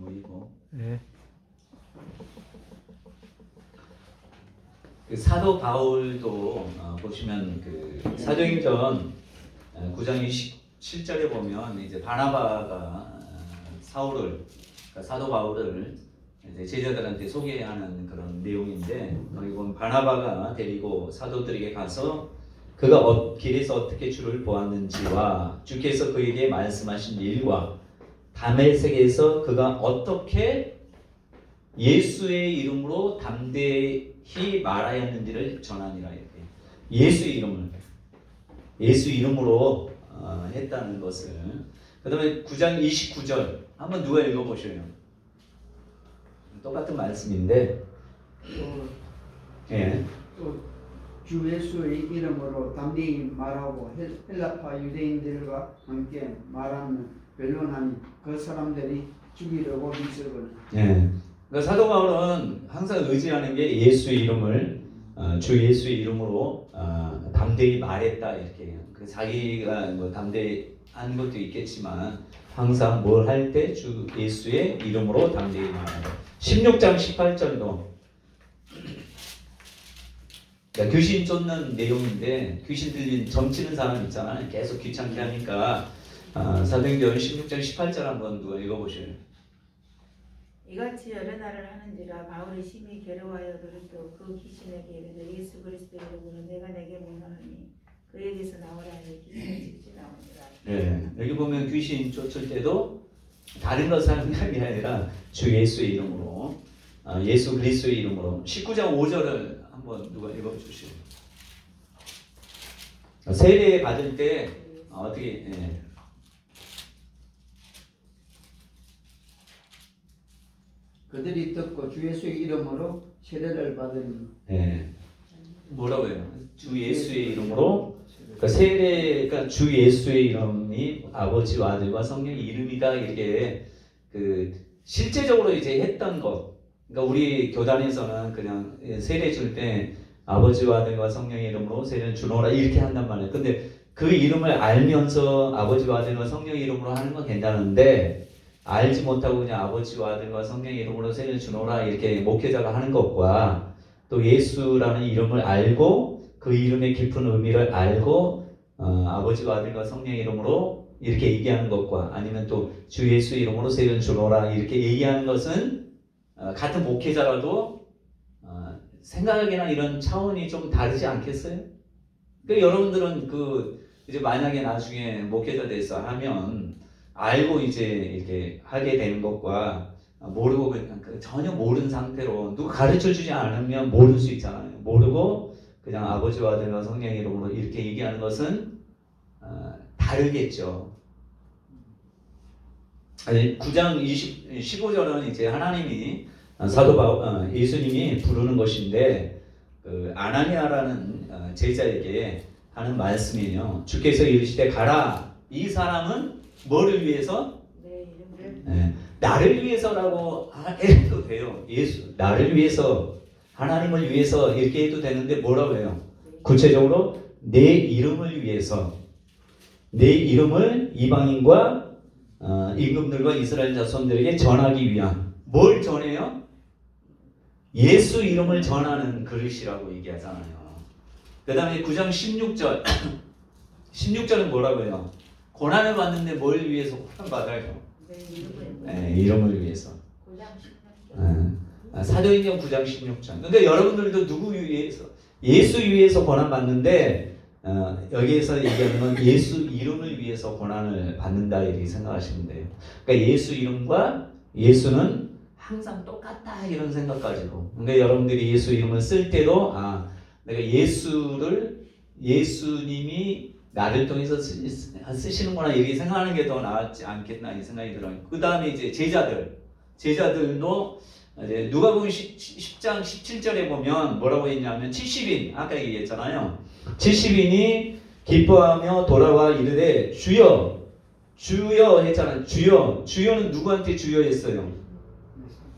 보이고. 네. 그 사도 바울도 보시면 그 사도행전 9장 27절에 보면 이제 바나바가 사울을 그러니까 사도 바울을 이제 제자들한테 소개하는 그런 내용인데 거기 보면 바나바가 데리고 사도들에게 가서 그가 길에서 어떻게 주를 보았는지와 주께서 그에게 말씀하신 일과 다메섹에서 그가 어떻게 예수의 이름으로 담대히 말하였는지를 전하니라. 이렇게 예수의 이름으로 했다는 것을. 그 다음에 9장 29절 한번 누가 읽어보셔요. 똑같은 말씀인데 예. 또 주 예수의 이름으로 담대히 말하고 헬라파 유대인들과 함께 말하면 변론하니 그 사람들이 죽이려고 미적을. 예. 그러니까 사도 바울은 항상 의지하는 게 예수의 이름을 주 예수의 이름으로 담대히 말했다 이렇게. 그 자기가 뭐 담대한 것도 있겠지만 항상 뭘 할 때 주 예수의 이름으로 담대히 말한다. 16장 18절도 귀신 쫓는 내용인데 귀신 들린 점치는 사람 있잖아요. 계속 귀찮게 하니까 사도행전 16장 18절 한번 누가 읽어보세요. 이같이 여러 날을 하는지라 바울이 심히 괴로워하여 그리스도 그 귀신에게 이르되 예수 그리스도의 이름으로 내가 내게 명하노니 그에게서 나오라 하니 귀신이 즉시 나오니라. 네, 여기 보면 귀신 쫓을 때도 다른 것을 하는 게 아니라 주 예수의 이름으로 예수 그리스도의 이름으로. 19장 5절을 한번 누가 읽어주시죠. 세례 받을 때 어떻게 그들이 듣고 주 예수의 이름으로 세례를 받으니. 뭐라고 해요? 주 예수의 이름으로. 그러니까 세례가 주 예수의 이름이 아버지와 아들과 성령의 이름이다 이렇게 그 실제적으로 이제 했던 것. 그러니까 우리 교단에서는 그냥 세례 줄 때 아버지와 아들과 성령의 이름으로 세례를 주노라 이렇게 한단 말이에요. 근데 그 이름을 알면서 아버지와 아들과 성령의 이름으로 하는 건 괜찮은데 알지 못하고 그냥 아버지와 아들과 성령의 이름으로 세례를 주노라 이렇게 목회자가 하는 것과 또 예수라는 이름을 알고 그 이름의 깊은 의미를 알고 아버지와 아들과 성령의 이름으로 이렇게 얘기하는 것과 아니면 또 주 예수 이름으로 세례를 주노라 이렇게 얘기하는 것은 같은 목회자라도 생각이나 이런 차원이 좀 다르지 않겠어요? 그러니까 여러분들은 이제 만약에 나중에 목회자 돼서 하면 알고 이제 이렇게 하게 되는 것과 모르고 그냥 전혀 모르는 상태로 누가 가르쳐 주지 않으면 모를 수 있잖아요. 모르고 그냥 아버지와 아들과 성령의 이름으로 이렇게 얘기하는 것은 다르겠죠. 9장 15절은 이제 하나님이 사도 바울 예수님이 부르는 것인데 그 아나니아라는 제자에게 하는 말씀이에요. 주께서 이르시되 가라. 이 사람은 뭐를 위해서? 내 이름을 나를 위해서라고 해도 돼요. 예수 나를 위해서 하나님을 위해서 이렇게 해도 되는데 뭐라고 해요? 구체적으로 내 이름을 위해서 내 이름을 이방인과 임금들과 이스라엘 자손들에게 전하기 위한 뭘 전해요? 예수 이름을 전하는 그릇이라고 얘기하잖아요. 그 다음에 9장 16절 16절은 뭐라고 해요? 고난을 받는데 뭘 위해서 고난받아요? 내 이름을 위해서. 9장 16절. 사도행전 9장 16절. 그러니까 여러분들도 누구 위해서? 예수 위해서 고난받는데 여기에서 얘기하는 건 예수 이름을 위해서 고난을 받는다 이렇게 생각하시면 돼요. 그러니까 예수 이름과 예수는 항상 똑같다 이런 생각 가지고. 그러니까 여러분들이 예수 이름을 쓸 때도 내가 예수님이 나를 통해서 쓰시는구나 이렇게 생각하는 게 더 낫지 않겠나 이 생각이 들어요. 그 다음에 이제 제자들도 이제 누가복음 10장 17절에 보면 뭐라고 했냐면 70인 아까 얘기했잖아요. 70인이 기뻐하며 돌아와 이르되 주여 주여 했잖아요. 주여는 누구한테 주여 했어요?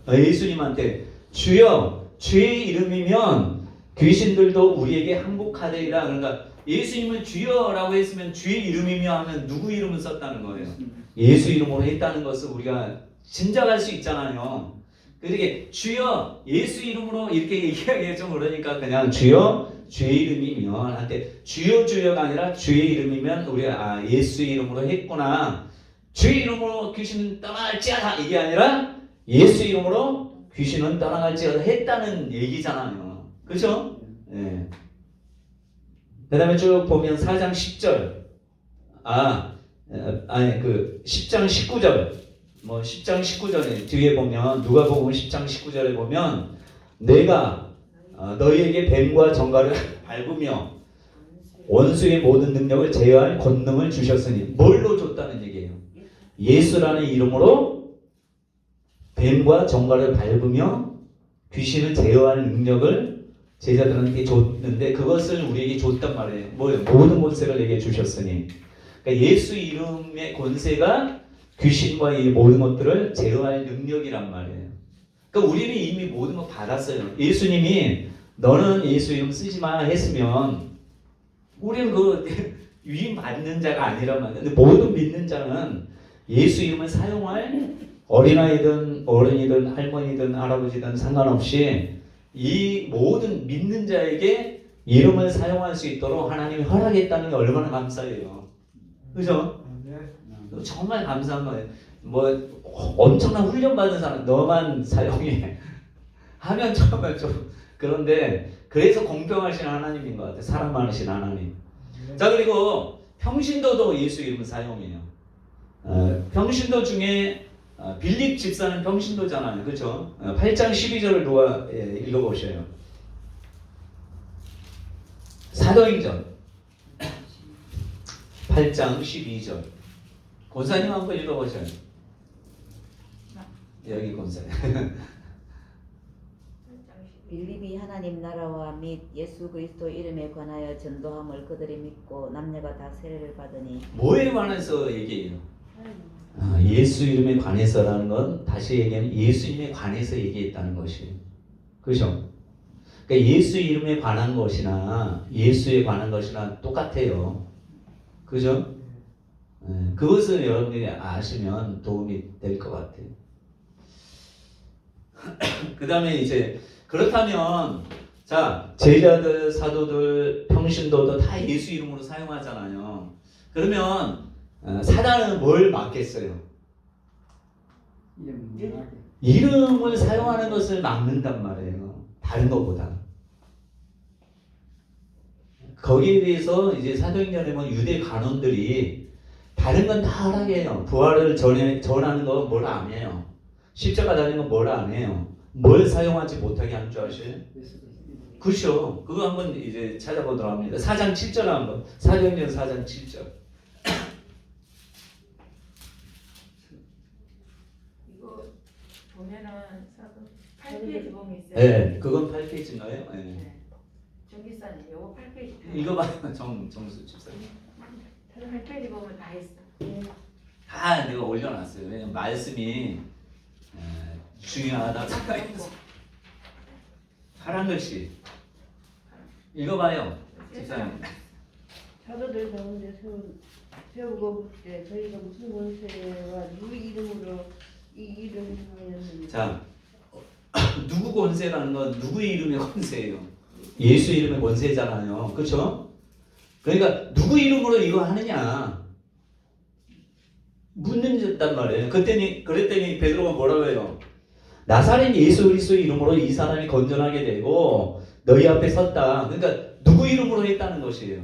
예수님한테. 주여 주의 이름이면 귀신들도 우리에게 항복하되리라. 그러니까 예수님을 주여라고 했으면 주의 이름이며 하면 누구 이름을 썼다는 거예요? 예수 이름으로 했다는 것을 우리가 짐작할 수 있잖아요. 그렇게 주여 예수 이름으로 이렇게 얘기하기 좀 그러니까 그냥 주여 주의 이름이면 한테 주여 주여가 아니라 주의 이름이면 우리가 예수 이름으로 했구나. 주의 이름으로 귀신은 떠날지어다 이게 아니라 예수 이름으로 귀신은 떠나갈지어다 했다는 얘기잖아요. 그렇죠? 네. 그 다음에 쭉 보면 4장 10절 아니 그 10장 19절 뭐 10장 19절에 뒤에 보면 누가복음 10장 19절에 보면 내가 너희에게 뱀과 정갈을 밟으며 원수의 모든 능력을 제어할 권능을 주셨으니 뭘로 줬다는 얘기예요. 예수라는 이름으로 뱀과 정갈을 밟으며 귀신을 제어할 능력을 제자들한테 줬는데 그것을 우리에게 줬단 말이에요. 뭐예요? 모든 권세를 내게 주셨으니. 그러니까 예수 이름의 권세가 귀신과 이 모든 것들을 제어할 능력이란 말이에요. 그러니까 우리는 이미 모든 거 받았어요. 예수님이 너는 예수 이름 쓰지 마 했으면 우리는 그 위임 받는 자가 아니란 말이에요. 근데 모든 믿는 자는 예수 이름을 사용할 어린아이든 어른이든 할머니든 할아버지든 상관없이 이 모든 믿는 자에게 이름을 사용할 수 있도록 하나님이 허락했다는 게 얼마나 감사해요. 그죠? 정말 감사한 거예요. 뭐 엄청난 훈련 받은 사람 너만 사용해 하면 정말 좀 그런데 그래서 공평하신 하나님인 것 같아요. 사랑 많으신 하나님. 자 그리고 평신도도 예수 이름을 사용해요. 평신도 중에 빌립 집사는 평신도잖아요. 그렇죠? 8장 12절을 누가 읽어보셔요. 사도행전 8장 12절 권사님 한번 읽어보셔요. 여기 권사님. 빌립이 하나님 나라와 및 예수 그리스도 이름에 관하여 전도함을 그들이 믿고 남녀가 다 세례를 받으니 뭐에 관해서 얘기해요? 예수 이름에 관해서라는 건 다시 얘기하면 예수님에 관해서 얘기했다는 것이에요. 그렇죠? 그러니까 예수 이름에 관한 것이나 예수에 관한 것이나 똑같아요. 그죠? 그것을 여러분들이 아시면 도움이 될 것 같아요. 그 다음에 이제 그렇다면 자 제자들, 사도들, 평신도도 다 예수 이름으로 사용하잖아요. 그러면 사단은 뭘 막겠어요? 이름을 사용하는 것을 막는단 말이에요. 다른 것보다. 거기에 대해서 이제 사도행전에 보면 유대 간원들이 다른 건 다 허락해요. 부활을 전하는 거 뭘 안 해요. 십자가 달리는 거 뭘 안 해요. 뭘 사용하지 못하게 하는 줄 아세요? 그렇죠. 그거 한번 이제 찾아보도록 합니다. 4장 7절 한번. 사도행전 4장 7절. 이거 보면은 8페이지 보면 있어요. 네, 그건 8페이지인가요? 네. 정기사님, 요거 8페이지. 이거 봐요, 정수 집사님. 8페이지 보면 다 있어. 다 내가 올려놨어요. 왜냐면 말씀이 중요하다고 생각해서. 파란 글씨. 읽어봐요, 집사님. 사도들 가운데 세우고 때 저희가 무슨 권세와 누구 이름으로 이 일을 하였느냐. 자, 누구 권세라는 건 누구의 이름의 권세예요? 예수 이름의 권세잖아요. 그렇죠? 그러니까 누구 이름으로 이거 하느냐 묻는단 말이에요. 그랬더니 베드로가 뭐라고 해요? 나사렛 예수 그리스도 이름으로 이 사람이 건전하게 되고 너희 앞에 섰다. 그러니까 누구 이름으로 했다는 것이에요.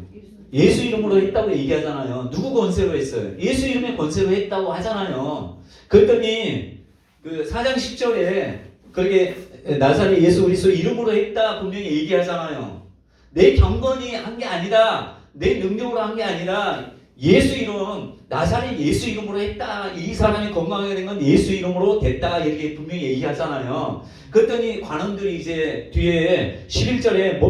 예수 이름으로 했다고 얘기하잖아요. 누구 권세로 했어요? 예수 이름의 권세로 했다고 하잖아요. 그랬더니 그 4장 10절에 그렇게 나사렛 예수 그리스도 이름으로 했다 분명히 얘기하잖아요. 내 경건이 한 게 아니다. 내 능력으로 한 게 아니라 예수 이름, 나사렛 예수 이름으로 했다. 이 사람이 건강하게 된 건 예수 이름으로 됐다. 이렇게 분명히 얘기하잖아요. 그랬더니 관원들이 이제 뒤에 11절에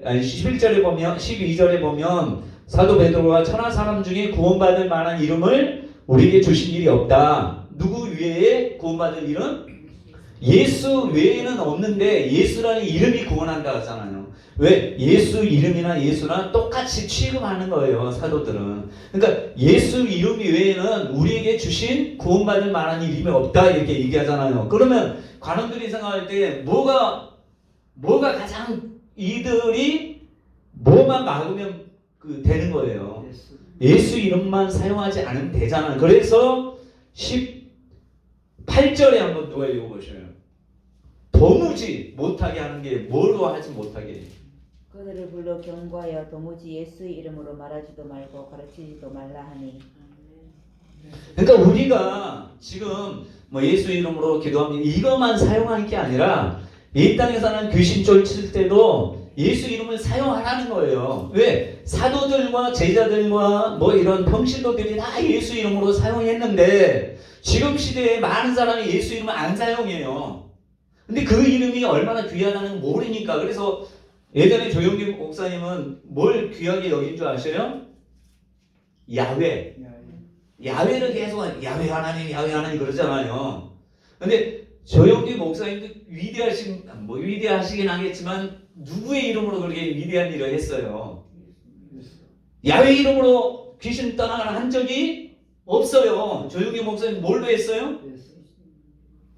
11절에 보면 12절에 보면 사도 베드로가 천하 사람 중에 구원받을 만한 이름을 우리에게 주신 일이 없다. 누구 위에 구원받을 이름? 예수 외에는 없는데 예수라는 이름이 구원한다 하잖아요. 왜? 예수 이름이나 예수나 똑같이 취급하는 거예요, 사도들은. 그러니까 예수 이름 외에는 우리에게 주신 구원받을 만한 이름이 없다 이렇게 얘기하잖아요. 그러면 관원들이 생각할 때 뭐가 가장 이들이 뭐만 막으면 되는 거예요. 예수 이름만 사용하지 않으면 되잖아요. 그래서 18절에 한번 누가 읽어보셔요. 도무지 못하게 하는 게 뭘로 하지 못하게. 그들을 불러 경고하여 도무지 예수의 이름으로 말하지도 말고 가르치지도 말라 하니. 그러니까 우리가 지금 뭐 예수 이름으로 기도하면 이것만 사용하는 게 아니라 이 땅에서는 귀신 쫓을 때도 예수 이름을 사용하라는 거예요. 왜? 사도들과 제자들과 뭐 이런 평신도들이 다 예수 이름으로 사용했는데 지금 시대에 많은 사람이 예수 이름을 안 사용해요. 근데 그 이름이 얼마나 귀하다는 걸 모르니까. 그래서 예전에 조영기 목사님은 뭘 귀하게 여긴 줄 아세요? 야훼. 야훼를 계속 야훼 하나님 그러잖아요. 근데 조영기 목사님도 위대하시긴 하겠지만 누구의 이름으로 그렇게 위대한 일을 했어요? 야훼 이름으로 귀신 떠나가는 한 적이 없어요. 조영기 목사님 뭘로 했어요?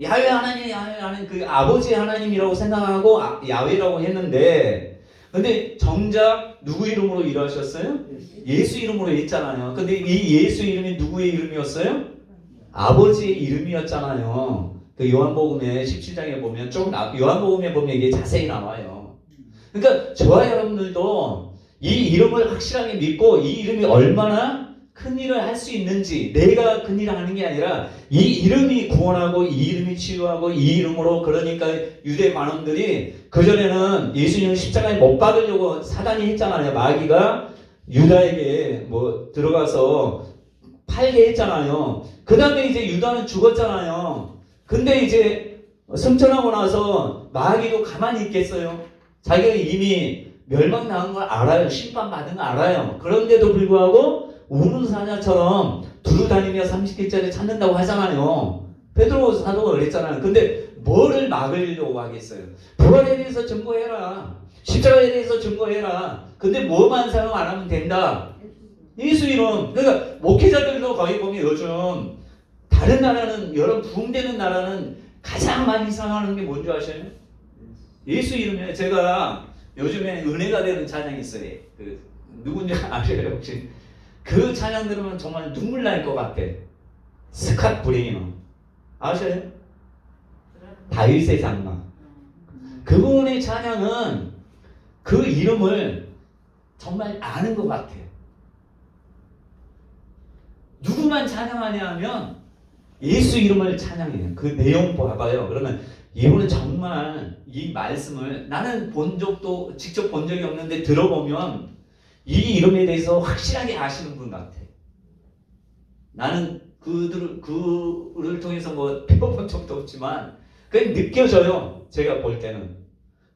야훼 하나님 그 아버지 하나님이라고 생각하고 야훼라고 했는데, 근데 정작 누구 이름으로 일하셨어요? 예수 이름으로 했잖아요. 근데 이 예수 이름이 누구의 이름이었어요? 아버지의 이름이었잖아요. 그 요한복음에 17장에 보면 요한복음에 보면 이게 자세히 나와요. 그러니까 저와 여러분들도 이 이름을 확실하게 믿고 이 이름이 얼마나 큰 일을 할 수 있는지, 내가 큰 일을 하는 게 아니라 이 이름이 구원하고 이 이름이 치유하고 이 이름으로, 그러니까 유대 관원들이 그전에는 예수님을 십자가에 못 박으려고 사단이 했잖아요. 마귀가 유다에게 뭐 들어가서 팔게 했잖아요. 그 다음에 이제 유다는 죽었잖아요. 근데 이제 승천하고 나서 마귀도 가만히 있겠어요? 자기가 이미 멸망당한 걸 알아요. 심판받은 걸 알아요. 그런데도 불구하고 우는 사자처럼 두루다니며 30일짜리 찾는다고 하잖아요. 베드로 사도가 그랬잖아요. 근데 뭐를 막으려고 하겠어요? 부활에 대해서 증거해라. 십자가에 대해서 증거해라. 근데 뭐만 사용 안 하면 된다. 예수 이름. 그러니까 목회자들도 거의 보면 요즘 다른 나라는, 여러 부흥되는 나라는 가장 많이 사용하는 게 뭔지 아셔요? 예수 이름이에요. 제가 요즘에 은혜가 되는 찬양이 있어요. 누군지 아세요 혹시? 그 찬양 들으면 정말 눈물 날 것 같아. 스캇 브레이너 아셔요? 다윗의 장막. 그분의 찬양은 그 이름을 정말 아는 것 같아. 누구만 찬양하냐 하면 예수 이름을 찬양해요. 그 내용 봐봐요. 그러면 이분은 정말 이 말씀을, 나는 직접 본 적이 없는데 들어보면 이 이름에 대해서 확실하게 아시는 분 같아. 나는 그를 통해서 뭐 배워본 적도 없지만 그게 느껴져요. 제가 볼 때는.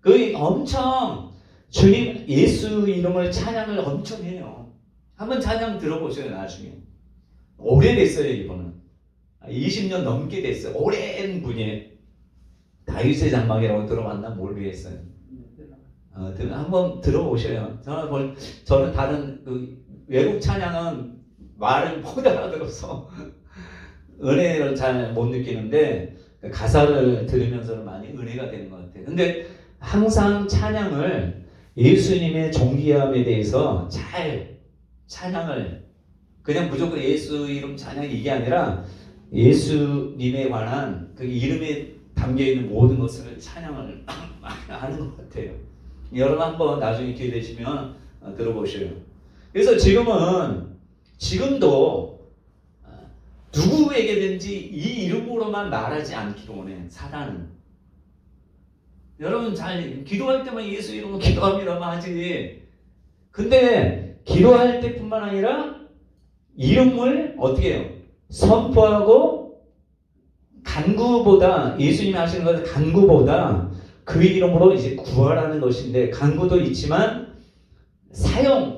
그 엄청 주님 예수 이름을 찬양을 엄청 해요. 한번 찬양 들어보셔요. 나중에. 오래됐어요. 이분은 20년 넘게 됐어요. 오랜 분이. 다윗의 장막이라고 들어봤나 모르겠어요. 한번 들어보셔요. 저는 다른 외국 찬양은 말을 못 알아들어서 은혜를 잘 못 느끼는데 가사를 들으면서는 많이 은혜가 되는 것 같아요. 근데 항상 찬양을 예수님의 존귀함에 대해서 잘 찬양을, 그냥 무조건 예수 이름 찬양 이게 아니라 예수님에 관한 그 이름에 담겨있는 모든 것을 찬양을 하는 것 같아요. 여러분 한번 나중에 기회 되시면 들어보셔요. 그래서 지금도 누구에게든지 이 이름으로만 말하지 않기로 원해. 사단은. 여러분 잘 기도할 때만 예수 이름으로 기도합니다만 하지. 근데 기도할 때뿐만 아니라 이름을 어떻게 해요? 선포하고 간구보다, 예수님이 하시는 것은 간구보다 그 이름으로 이제 구하라는 것인데, 간구도 있지만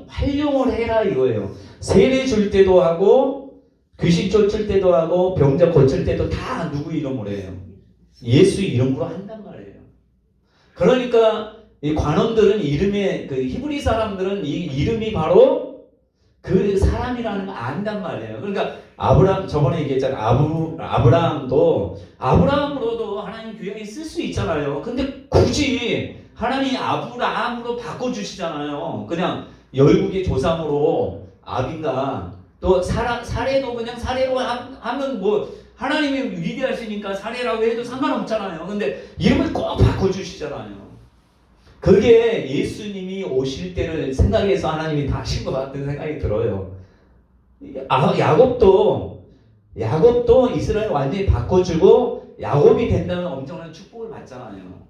활용을 해라 이거예요. 세례 줄 때도 하고 귀신 쫓을 때도 하고 병자 고칠 때도 다 누구 이름으로 해요? 예수 이름으로 한단 말이에요. 그러니까 이 관원들은 이름에 그 히브리 사람들은 이 이름이 바로 그 사람이라는 걸 안단 말이에요. 그러니까 아브라함 저번에 얘기했잖아요. 아브라함으로도 하나님 규정이 쓸 수 있잖아요. 근데 굳이 하나님이 아브라함으로 바꿔주시잖아요. 그냥 열국의 조상으로 아빈가 또 사례도 그냥 사례로 하면 뭐 하나님이 위대하시니까 사례라고 해도 상관없잖아요. 근데 이름을 꼭 바꿔주시잖아요. 그게 예수님이 오실 때를 생각해서 하나님이 다 하신 것 같은 생각이 들어요. 야곱도 이스라엘 완전히 바꿔주고 야곱이 된다는 엄청난 축복을 받잖아요.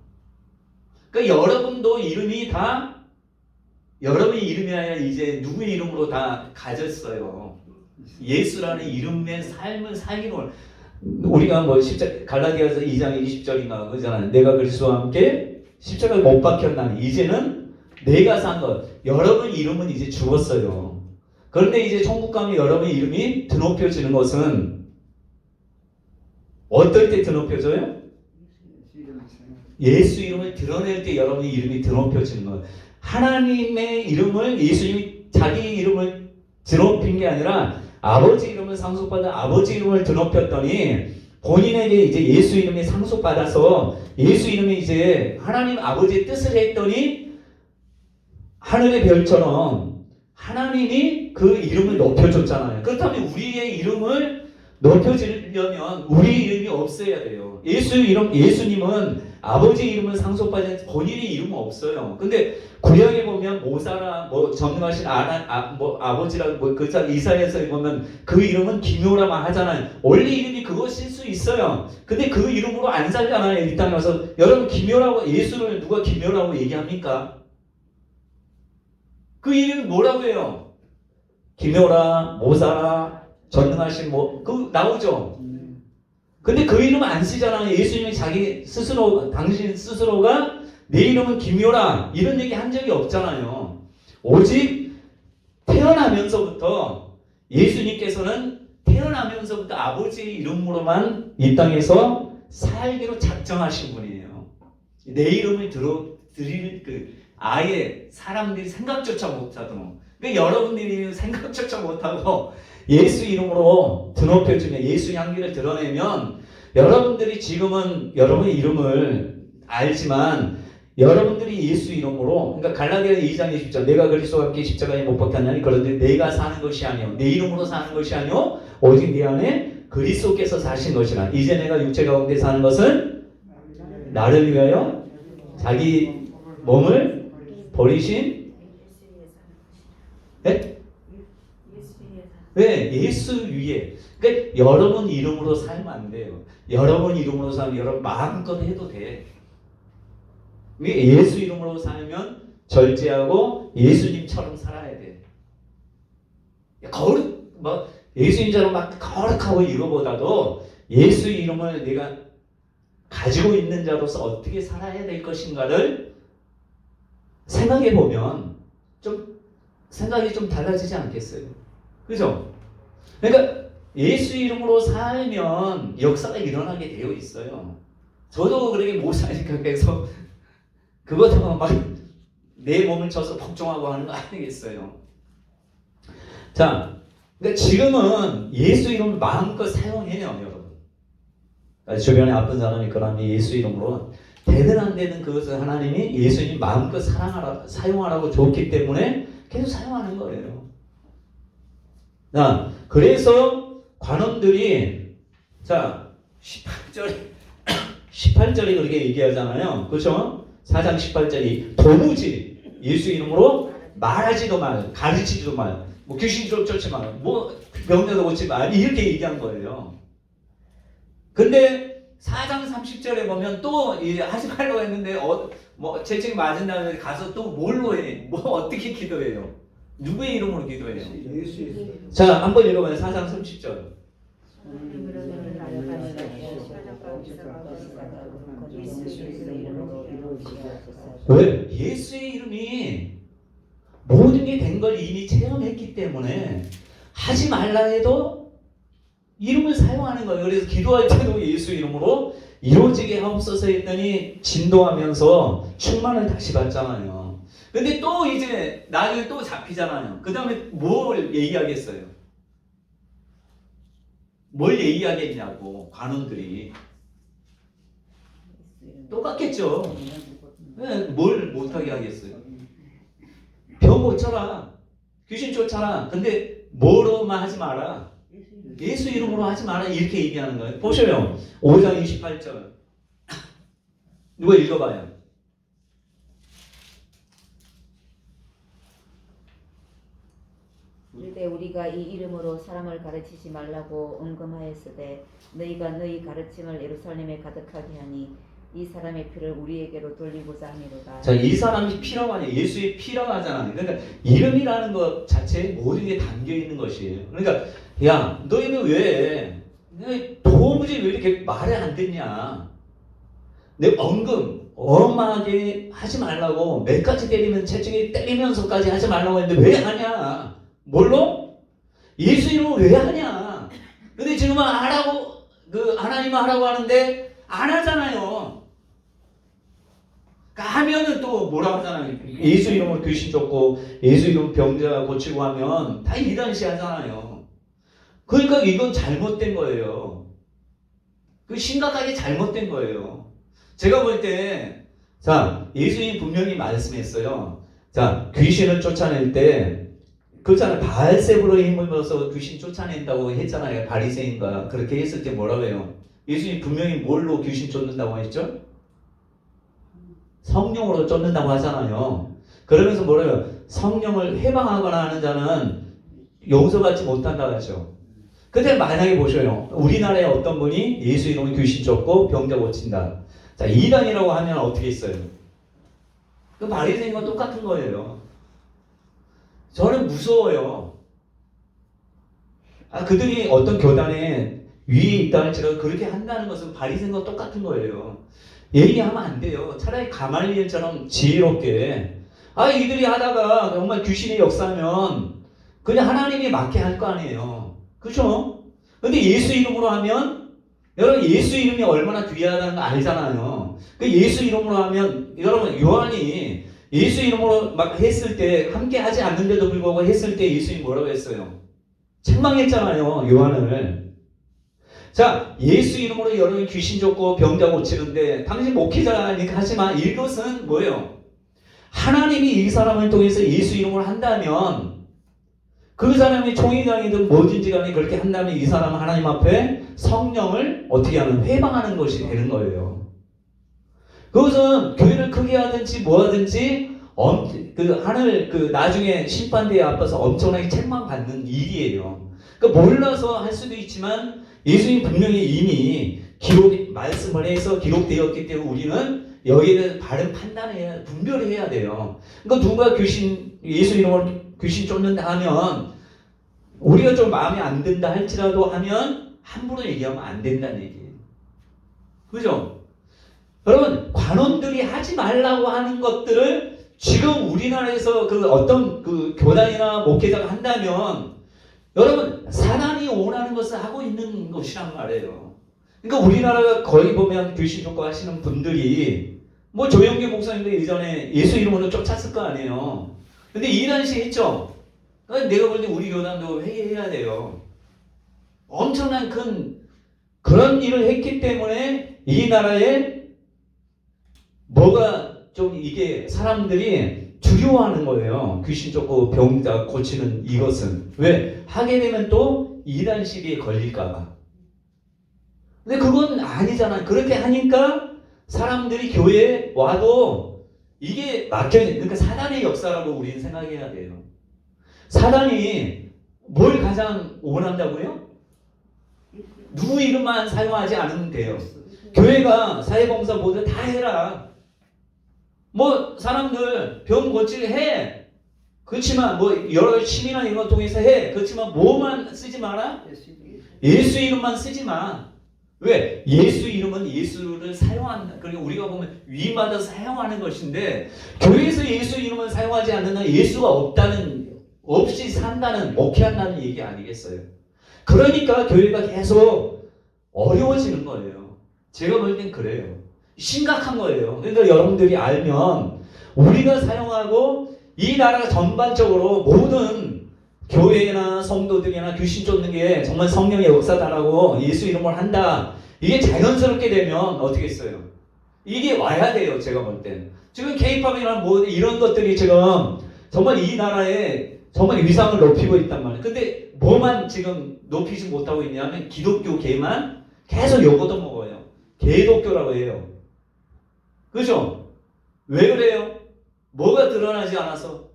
그러니까 여러분도 이름이 다 여러분의 이름이 아니라 이제 누구의 이름으로 다 가졌어요. 예수라는 이름의 삶을 살기로 우리가 뭐 갈라디아서 2장 20절인가 그러잖아요. 내가 그리스도와 함께 십자가에 못 박혔나니 이제는 내가 산 것. 여러분 이름은 이제 죽었어요. 그런데 이제 천국 가면 여러분의 이름이 드높여지는 것은 어떨 때 드높여져요? 예수 이름을 드러낼 때 여러분의 이름이 드높여지는 거예요. 하나님의 이름을 예수님이 자기 이름을 드높인 게 아니라 아버지 이름을 상속받아 아버지 이름을 드높였더니 본인에게 이제 예수 이름이 상속받아서 예수 이름이 이제 하나님 아버지의 뜻을 했더니 하늘의 별처럼 하나님이 그 이름을 높여줬잖아요. 그렇다면 우리의 이름을 높여지려면 우리 이름이 없어야 돼요. 예수님은 아버지 이름을 상속받은 본인의 이름은 없어요. 근데 구약에 보면 모사라 전능하신 아버지라고 그 이사야서에 보면 그 이름은 기묘라만 하잖아요. 원래 이름이 그것일 수 있어요. 근데 그 이름으로 안 살잖아요. 이 땅에 와서. 여러분 기묘라고 예수를 누가 기묘라고 얘기합니까? 그 이름이 뭐라고 해요? 기묘라, 모사라, 전능하신 그 나오죠. 근데 그 이름 안 쓰잖아요. 예수님이 자기 스스로 당신 스스로가 내 이름은 기묘라 이런 얘기 한 적이 없잖아요. 오직 태어나면서부터 예수님께서는 태어나면서부터 아버지의 이름으로만 이 땅에서 살기로 작정하신 분이에요. 내 이름을 드릴 아예 사람들이 생각조차 못하도록. 그러니까 여러분들이 생각조차 못하고 예수 이름으로 드높여주면 예수 향기를 드러내면 여러분들이 지금은 여러분의 이름을 알지만 여러분들이 예수 이름으로 그러니까 갈라디아 2장 20절 내가 그리스도와 함께 십자가에 못 박혔나니 그런데 내가 사는 것이 아니요 내 이름으로 사는 것이 아니요 오직 내 안에 그리스도께서 사신 것이라 이제 내가 육체 가운데 사는 것은 나를 위하여 자기 몸을 버리신 네? 왜? 예수 위에. 그러니까 여러분 이름으로 살면 안 돼요. 여러분 이름으로 살면 여러분 마음껏 해도 돼. 예수 이름으로 살면 절제하고 예수님처럼 살아야 돼. 예수님처럼 막 거룩하고 이거보다도 예수 이름을 내가 가지고 있는 자로서 어떻게 살아야 될 것인가를 생각해 보면 좀 생각이 좀 달라지지 않겠어요? 그죠? 그러니까 예수 이름으로 살면 역사가 일어나게 되어 있어요. 저도 그렇게 못 사니까 계속 그것도 막 내 몸을 쳐서 복종하고 하는 거 아니겠어요? 자, 그러니까 지금은 예수 이름을 마음껏 사용해요, 여러분. 주변에 아픈 사람이 그러면 예수 이름으로 되든 안 되든 그것을 하나님이 예수님 마음껏 사용하라고 줬기 때문에 계속 사용하는 거예요. 자, 그래서 관원들이 자 18절이 그렇게 얘기하잖아요. 그렇죠? 4장 18절이 도무지 예수 이름으로 말하지도 말, 가르치지도 말, 뭐 귀신 쫓지 말, 뭐 병자도 고치지 말 이렇게 얘기한 거예요. 근데 4장 30절에 보면 또 하지 말라고 했는데 뭐 채찍이 맞은 다음에 가서 또 뭘로 해? 뭐 어떻게 기도해요? 누구의 이름으로 기도해요? 자, 한번 읽어봐요. 4장 30절. 왜? 예수의 이름이 모든 게 된 걸 이미 체험했기 때문에 하지 말라 해도 이름을 사용하는 거예요. 그래서 기도할 때도 예수 이름으로 이루어지게 하옵소서 했더니 진도하면서 충만을 다시 받잖아요. 근데 또 이제 나중에 또 잡히잖아요. 그 다음에 뭘 얘기하겠어요? 뭘 얘기하겠냐고 관원들이. 똑같겠죠. 네, 뭘 못하게 하겠어요? 병 고쳐라. 귀신 쫓아라. 근데 뭐로만 하지 마라. 예수 이름으로 하지 마라. 이렇게 얘기하는 거예요. 보셔요. 5장 28절. 누가 읽어봐요. 이르되 우리가 이 이름으로 사람을 가르치지 말라고 언금하였으되 너희가 너희 가르침을 예루살렘에 가득하게 하니 이 사람의 피를 우리에게로 돌리고자 함이로다. 자, 이 사람이 피라고 하냐? 예수의 피라고 하잖아요. 그러니까 이름이라는 것 자체에 모든 게 담겨 있는 것이에요. 그러니까 야, 너희는 왜 도무지 왜 이렇게 말을 안 듣냐? 내 언금 엄하게 하지 말라고 몇 가지 때리면 채찍에 때리면서까지 하지 말라고 했는데 왜 하냐? 뭘로? 예수 이름으로 왜 하냐? 근데 지금은 하라고 하나님은 하라고 하는데 안 하잖아요. 그러니까 하면은 또 뭐라고 하잖아요. 예수 이름으로 귀신 쫓고 예수 이름 병자 고치고 하면 다 이단시 하잖아요. 그러니까 이건 잘못된 거예요. 그 심각하게 잘못된 거예요. 제가 볼 때, 자, 예수님이 분명히 말씀했어요. 자, 귀신을 쫓아낼 때, 그렇잖아요. 바알세불의 힘을 써서 귀신 쫓아낸다고 했잖아요. 바리새인과 그렇게 했을 때 뭐라고 해요? 예수님이 분명히 뭘로 귀신 쫓는다고 했죠? 성령으로 쫓는다고 하잖아요. 그러면서 뭐래요? 성령을 해방하거나 하는 자는 용서받지 못한다고 하죠. 근데 만약에 보셔요. 우리나라에 어떤 분이 예수 이름으로 귀신 쫓고 병자 고친다. 자, 이단이라고 하면 어떻게 있어요? 그 바리새인과 똑같은 거예요. 저는 무서워요. 그들이 어떤 교단에 위에 있다 할지라도 그렇게 한다는 것은 바리새인과 똑같은 거예요. 얘기하면 안 돼요. 차라리 가말리엘처럼 지혜롭게 이들이 하다가 정말 귀신이 역사하면 그냥 하나님이 맡게 할 거 아니에요. 그렇죠? 근데 예수 이름으로 하면 여러분 예수 이름이 얼마나 귀하다는 거 알잖아요. 그 예수 이름으로 하면 여러분 요한이 예수 이름으로 막 했을 때 함께 하지 않는데도 불구하고 했을 때 예수님이 뭐라고 했어요? 책망했잖아요. 요한을. 자, 예수 이름으로 여러분이 귀신 쫓고 병자 고치는데 당신 목회자니까 하지만 이것은 뭐예요? 하나님이 이 사람을 통해서 예수 이름으로 한다면 그 사람이 총회장이든 뭐든지 간에 그렇게 한다면 이 사람은 하나님 앞에 성령을 어떻게 하면 회방하는 것이 되는 거예요. 그것은 교회를 크게 하든지 뭐 하든지 하늘 나중에 심판대에 앞에서 엄청나게 책망받는 일이에요. 그러니까 몰라서 할 수도 있지만 예수님 분명히 이미 말씀을 해서 기록되었기 때문에 우리는 여기에 대해서 바른 판단을 분별을 해야 돼요. 그러니까 누가 예수 이름으로 귀신 쫓는다 하면 우리가 좀 마음에 안 든다 할지라도 하면 함부로 얘기하면 안 된다는 얘기예요. 그죠? 여러분 관원들이 하지 말라고 하는 것들을 지금 우리나라에서 어떤 교단이나 목회자가 한다면 여러분 사단이 원하는 것을 하고 있는 것이란 말이에요. 그러니까 우리나라가 거의 보면 귀신 쫓고 하시는 분들이 뭐 조영기 목사님도 예전에 예수 이름으로 쫓았을 거 아니에요. 근데 이단시 했죠. 그러니까 내가 볼 때 우리 교단도 회개해야 돼요. 엄청난 그런 일을 했기 때문에 이 나라에 뭐가 좀 이게 사람들이 두려워하는 거예요. 귀신 쫓고 병자 고치는 이것은. 왜? 하게 되면 또 이단 시비에 걸릴까봐. 근데 그건 아니잖아요. 그렇게 하니까 사람들이 교회에 와도 이게 그러니까 사단의 역사라고 우리는 생각해야 돼요. 사단이 뭘 가장 원한다고요? 누구 이름만 사용하지 않으면 돼요. 교회가 사회봉사 모두 다 해라. 뭐 사람들 병 고치게 해. 그렇지만 뭐 여러 취미나 이런 거 통해서 해. 그렇지만 뭐만 쓰지 마라? 예수 이름만 쓰지 마. 왜? 예수 이름은 예수를 사용한다. 그러니까 우리가 보면 위임받아 사용하는 것인데 교회에서 예수 이름을 사용하지 않는 예수가 없이 산다는 목회한다는 얘기 아니겠어요? 그러니까 교회가 계속 어려워지는 거예요. 제가 볼 땐 그래요. 심각한 거예요. 그러니까 여러분들이 알면 우리가 사용하고 이 나라가 전반적으로 모든 교회나 성도들이나 귀신 쫓는 게 정말 성령의 역사다라고 예수 이름을 한다. 이게 자연스럽게 되면 어떻게 했어요? 이게 와야 돼요. 제가 볼 땐. 지금 K-팝이나 뭐 이런 것들이 지금 정말 이 나라에 정말 위상을 높이고 있단 말이에요. 근데 뭐만 지금 높이지 못하고 있냐면 기독교계만 계속 요거도 먹어요. 개독교라고 해요. 그죠? 왜 그래요? 뭐가 드러나지 않아서?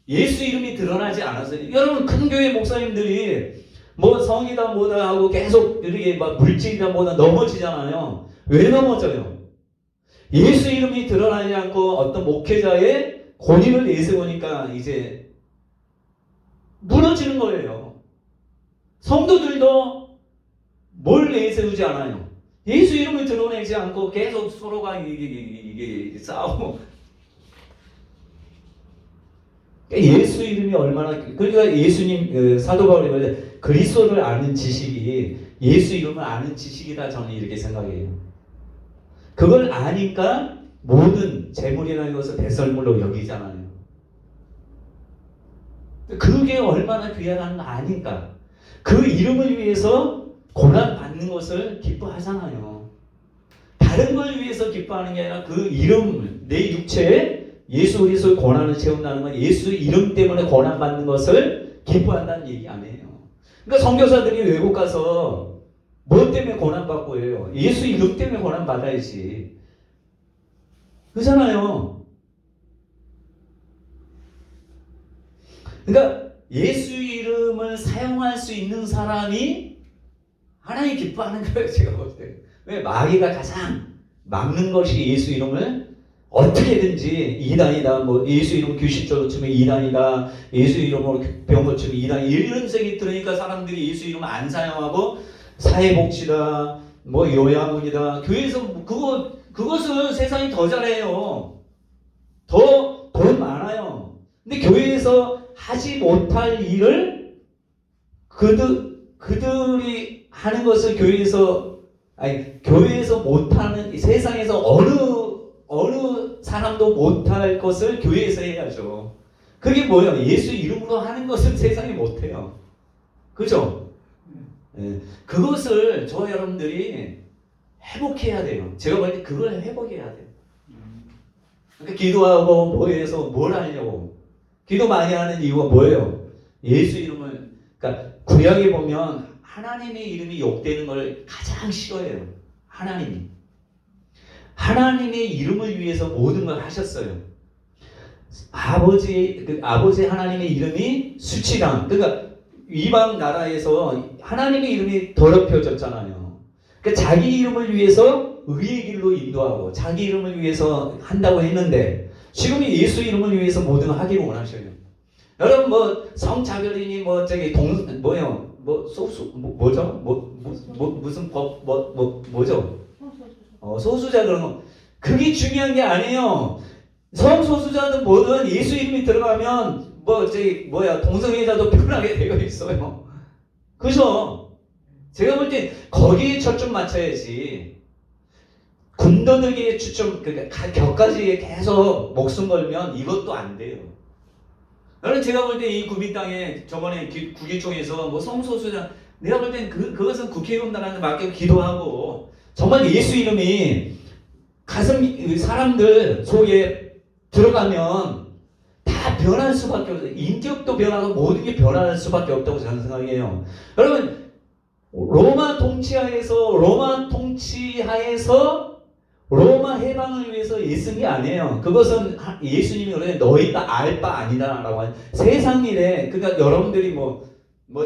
예수 이름이 드러나지 않아서. 여러분 큰 교회 목사님들이 뭐 성이다 뭐다 하고 계속 이렇게 막 물질이다 뭐다 넘어지잖아요. 왜 넘어져요? 예수 이름이 드러나지 않고 어떤 목회자의 권위를 내세우니까 이제 무너지는 거예요. 성도들도 뭘 내세우지 않아요. 예수 이름을 드러내지 않고 계속 서로가 이게 싸우고. 예수 이름이 얼마나, 그러니까 예수님, 사도 바울이 말해 그리스도를 아는 지식이 예수 이름을 아는 지식이다. 저는 이렇게 생각해요. 그걸 아니까 모든 재물이라는 것을 배설물로 여기잖아요. 그게 얼마나 귀하다는 거 아니까. 그 이름을 위해서 고난 받는 것을 기뻐하잖아요. 다른 걸 위해서 기뻐하는 게 아니라 그 이름, 내 육체에 예수 그리스도의 고난을 채운다는 건 예수 이름 때문에 고난 받는 것을 기뻐한다는 얘기 아니에요. 그러니까 선교사들이 외국 가서 뭐 때문에 고난 받고 해요? 예수 이름 때문에 고난 받아야지. 그렇잖아요. 그러니까 예수 이름을 사용할 수 있는 사람이 하나님 기뻐하는 거예요. 제가 볼 때. 왜? 마귀가 가장 막는 것이 예수 이름을 어떻게든지 이단이다, 뭐 예수 이름 귀신 쫓으면 이단이다, 예수 이름으로 병 고치면 이단, 이런 생각이 들으니까 사람들이 예수 이름 안 사용하고 사회복지다, 뭐 요양원이다, 교회에서 그것을 세상이 더 잘해요. 더 돈 많아요. 근데 교회에서 하지 못할 일을 그들이 하는 것을 교회에서 못하는, 세상에서 어느 사람도 못할 것을 교회에서 해야죠. 그게 뭐예요? 예수 이름으로 하는 것은 세상에 못해요. 그죠? 네. 그것을 저와 여러분들이 회복해야 돼요. 제가 볼 때 그걸 회복해야 돼요. 그러니까 기도하고 뭐해서 뭘 하려고. 기도 많이 하는 이유가 뭐예요? 예수 이름을, 그러니까 구약에 보면 하나님의 이름이 욕되는 걸 가장 싫어해요. 하나님의 이름을 위해서 모든 걸 하셨어요. 아버지 하나님의 이름이 수치당, 그러니까 이방 나라에서 하나님의 이름이 더럽혀졌잖아요. 그러니까 자기 이름을 위해서 의의 길로 인도하고 자기 이름을 위해서 한다고 했는데 지금 예수 이름을 위해서 모든 걸 하기를 원하셔요. 여러분 뭐 성차별이니 뭐 저기 뭐요? 뭐 소수 뭐죠? 무슨 법 뭐죠? 소수자 그런 거. 그게 중요한 게 아니에요. 성소수자든 뭐든 예수 이름이 들어가면 동성애자도 표현하게 되어 있어요. 그죠? 제가 볼 때 거기에 초점 맞춰야지. 군더더기에 초점, 그러니까 격가지에 계속 목숨 걸면 이것도 안 돼요. 여러분 제가 볼 때 이 국민당에 저번에 국회총회에서 뭐 성소수자, 내가 볼 땐 그것은 국회의원들한테 맡기고 기도하고 정말 예수 이름이 사람들 속에 들어가면 다 변할 수밖에 없어요. 인격도 변하고 모든 게 변할 수밖에 없다고 저는 생각해요. 여러분 로마 통치하에서 로마 해방을 위해서 예쓴 게 아니에요. 그것은 예수님이 그래 너희가 알 바 아니다라고 하는 세상 일에. 그러니까 여러분들이 뭐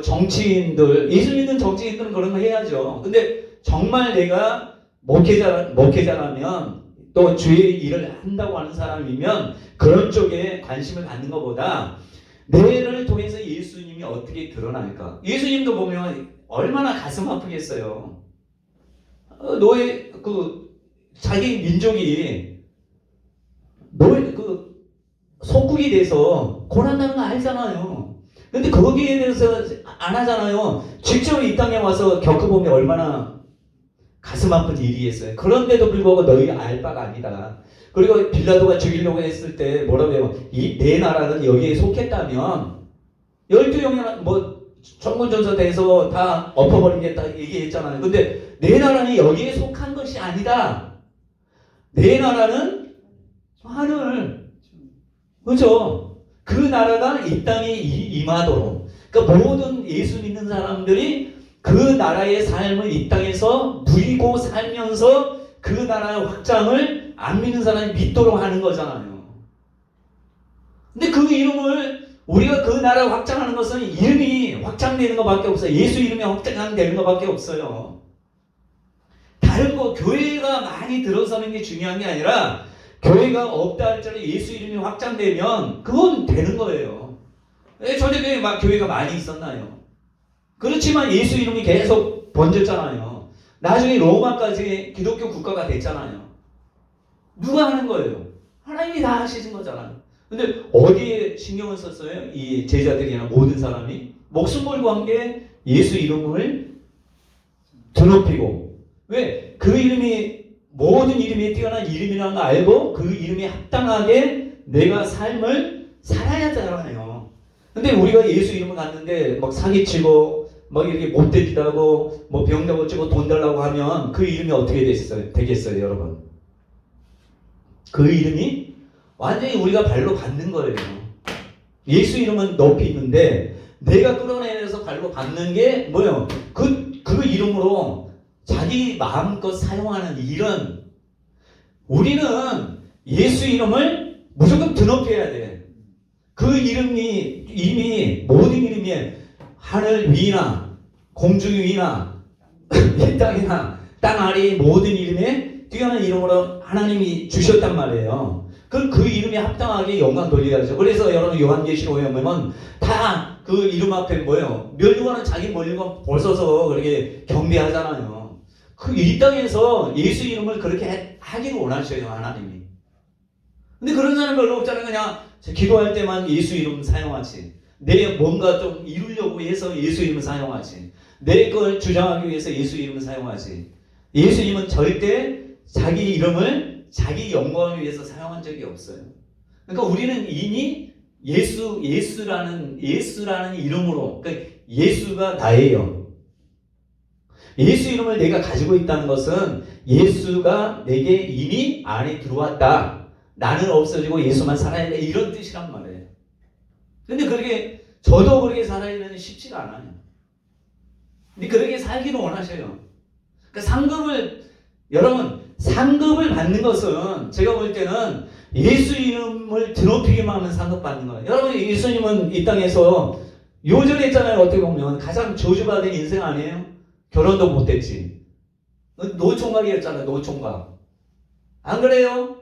정치인들, 예수 믿는 정치인들은 그런 거 해야죠. 근데 정말 내가 목회자라면 또 주의 일을 한다고 하는 사람이면 그런 쪽에 관심을 갖는 것보다 내를 통해서 예수님이 어떻게 드러날까. 예수님도 보면 얼마나 가슴 아프겠어요. 자기 민족이 속국이 돼서 고난당하는 거 알잖아요. 근데 거기에 대해서 안 하잖아요. 직접 이 땅에 와서 겪어보면 얼마나 가슴 아픈 일이 했어요. 그런데도 불구하고 너희 알 바가 아니다. 그리고 빌라도가 죽이려고 했을 때 뭐라고 해요? 이 내 나라는 여기에 속했다면 12영이나 뭐 천군천사대에서 다 엎어버리겠다 얘기했잖아요. 근데 내 나라는 여기에 속한 것이 아니다. 내 나라는 하늘. 그죠? 그 나라가 이 땅에 임하도록. 그러니까 모든 예수 믿는 사람들이 그 나라의 삶을 이 땅에서 누리고 살면서 그 나라의 확장을 안 믿는 사람이 믿도록 하는 거잖아요. 근데 그 이름을 우리가 그 나라를 확장하는 것은 이름이 확장되는 것밖에 없어요. 예수 이름이 확장되는 것밖에 없어요. 다른 거 교회가 많이 들어서는 게 중요한 게 아니라 교회가 없다 할지라도 예수 이름이 확장되면 그건 되는 거예요. 초대교회 막 교회가 많이 있었나요? 그렇지만 예수 이름이 계속 번졌잖아요. 나중에 로마까지 기독교 국가가 됐잖아요. 누가 하는 거예요? 하나님이 다 하시는 거잖아요. 근데 어디에 신경을 썼어요? 이 제자들이나 모든 사람이 목숨 걸고 한 게 예수 이름을 드높이고, 왜? 그 이름이 모든 이름이 뛰어난 이름이라는 걸 알고 그 이름에 합당하게 내가 삶을 살아야 되잖아요. 근데 우리가 예수 이름을 갔는데 막 사기치고 막 이렇게 못되기도 뭐 병자고 어쩌고 돈 달라고 하면 그 이름이 어떻게 되겠어요, 여러분? 그 이름이 완전히 우리가 발로 받는 거예요. 예수 이름은 높이 있는데 내가 끌어내서 발로 받는 게 뭐예요? 그 이름으로 자기 마음껏 사용하는 일은, 우리는 예수 이름을 무조건 드높여야 돼. 그 이름이 이미 모든 이름이 하늘 위나 공중 위나 이 땅이나 땅 아래 모든 이름에 뛰어난 이름으로 하나님이 주셨단 말이에요. 그 이름에 합당하게 영광 돌려야죠. 그래서 여러분 요한계시록에 보면 다 그 이름 앞에 뭐예요? 멸류관은 자기 멀리건 벗어서 그렇게 경배하잖아요. 이 땅에서 예수 이름을 그렇게 하기를 원하셔요, 하나님이. 근데 그런 사람 별로 없잖아요. 그냥 기도할 때만 예수 이름 사용하지. 내 뭔가 좀 이루려고 해서 예수 이름을 사용하지. 내 걸 주장하기 위해서 예수 이름을 사용하지. 예수 이름은 절대 자기 이름을 자기 영광을 위해서 사용한 적이 없어요. 그러니까 우리는 이미 예수라는 이름으로, 그러니까 예수가 나예요. 예수 이름을 내가 가지고 있다는 것은 예수가 내게 이미 안에 들어왔다. 나는 없어지고 예수만 살아야 돼. 이런 뜻이란 말이에요. 근데 그렇게 저도 그렇게 살아야는 쉽지가 않아요. 근데 그렇게 살기를 원하셔요. 그러니까 여러분 상급을 받는 것은 제가 볼 때는 예수 이름을 드높이기만 하면 상급 받는 거예요. 여러분 예수님은 이 땅에서 요절했잖아요. 어떻게 보면 가장 저주받은 인생 아니에요? 결혼도 못했지. 노총각이었잖아요. 노총각. 안 그래요?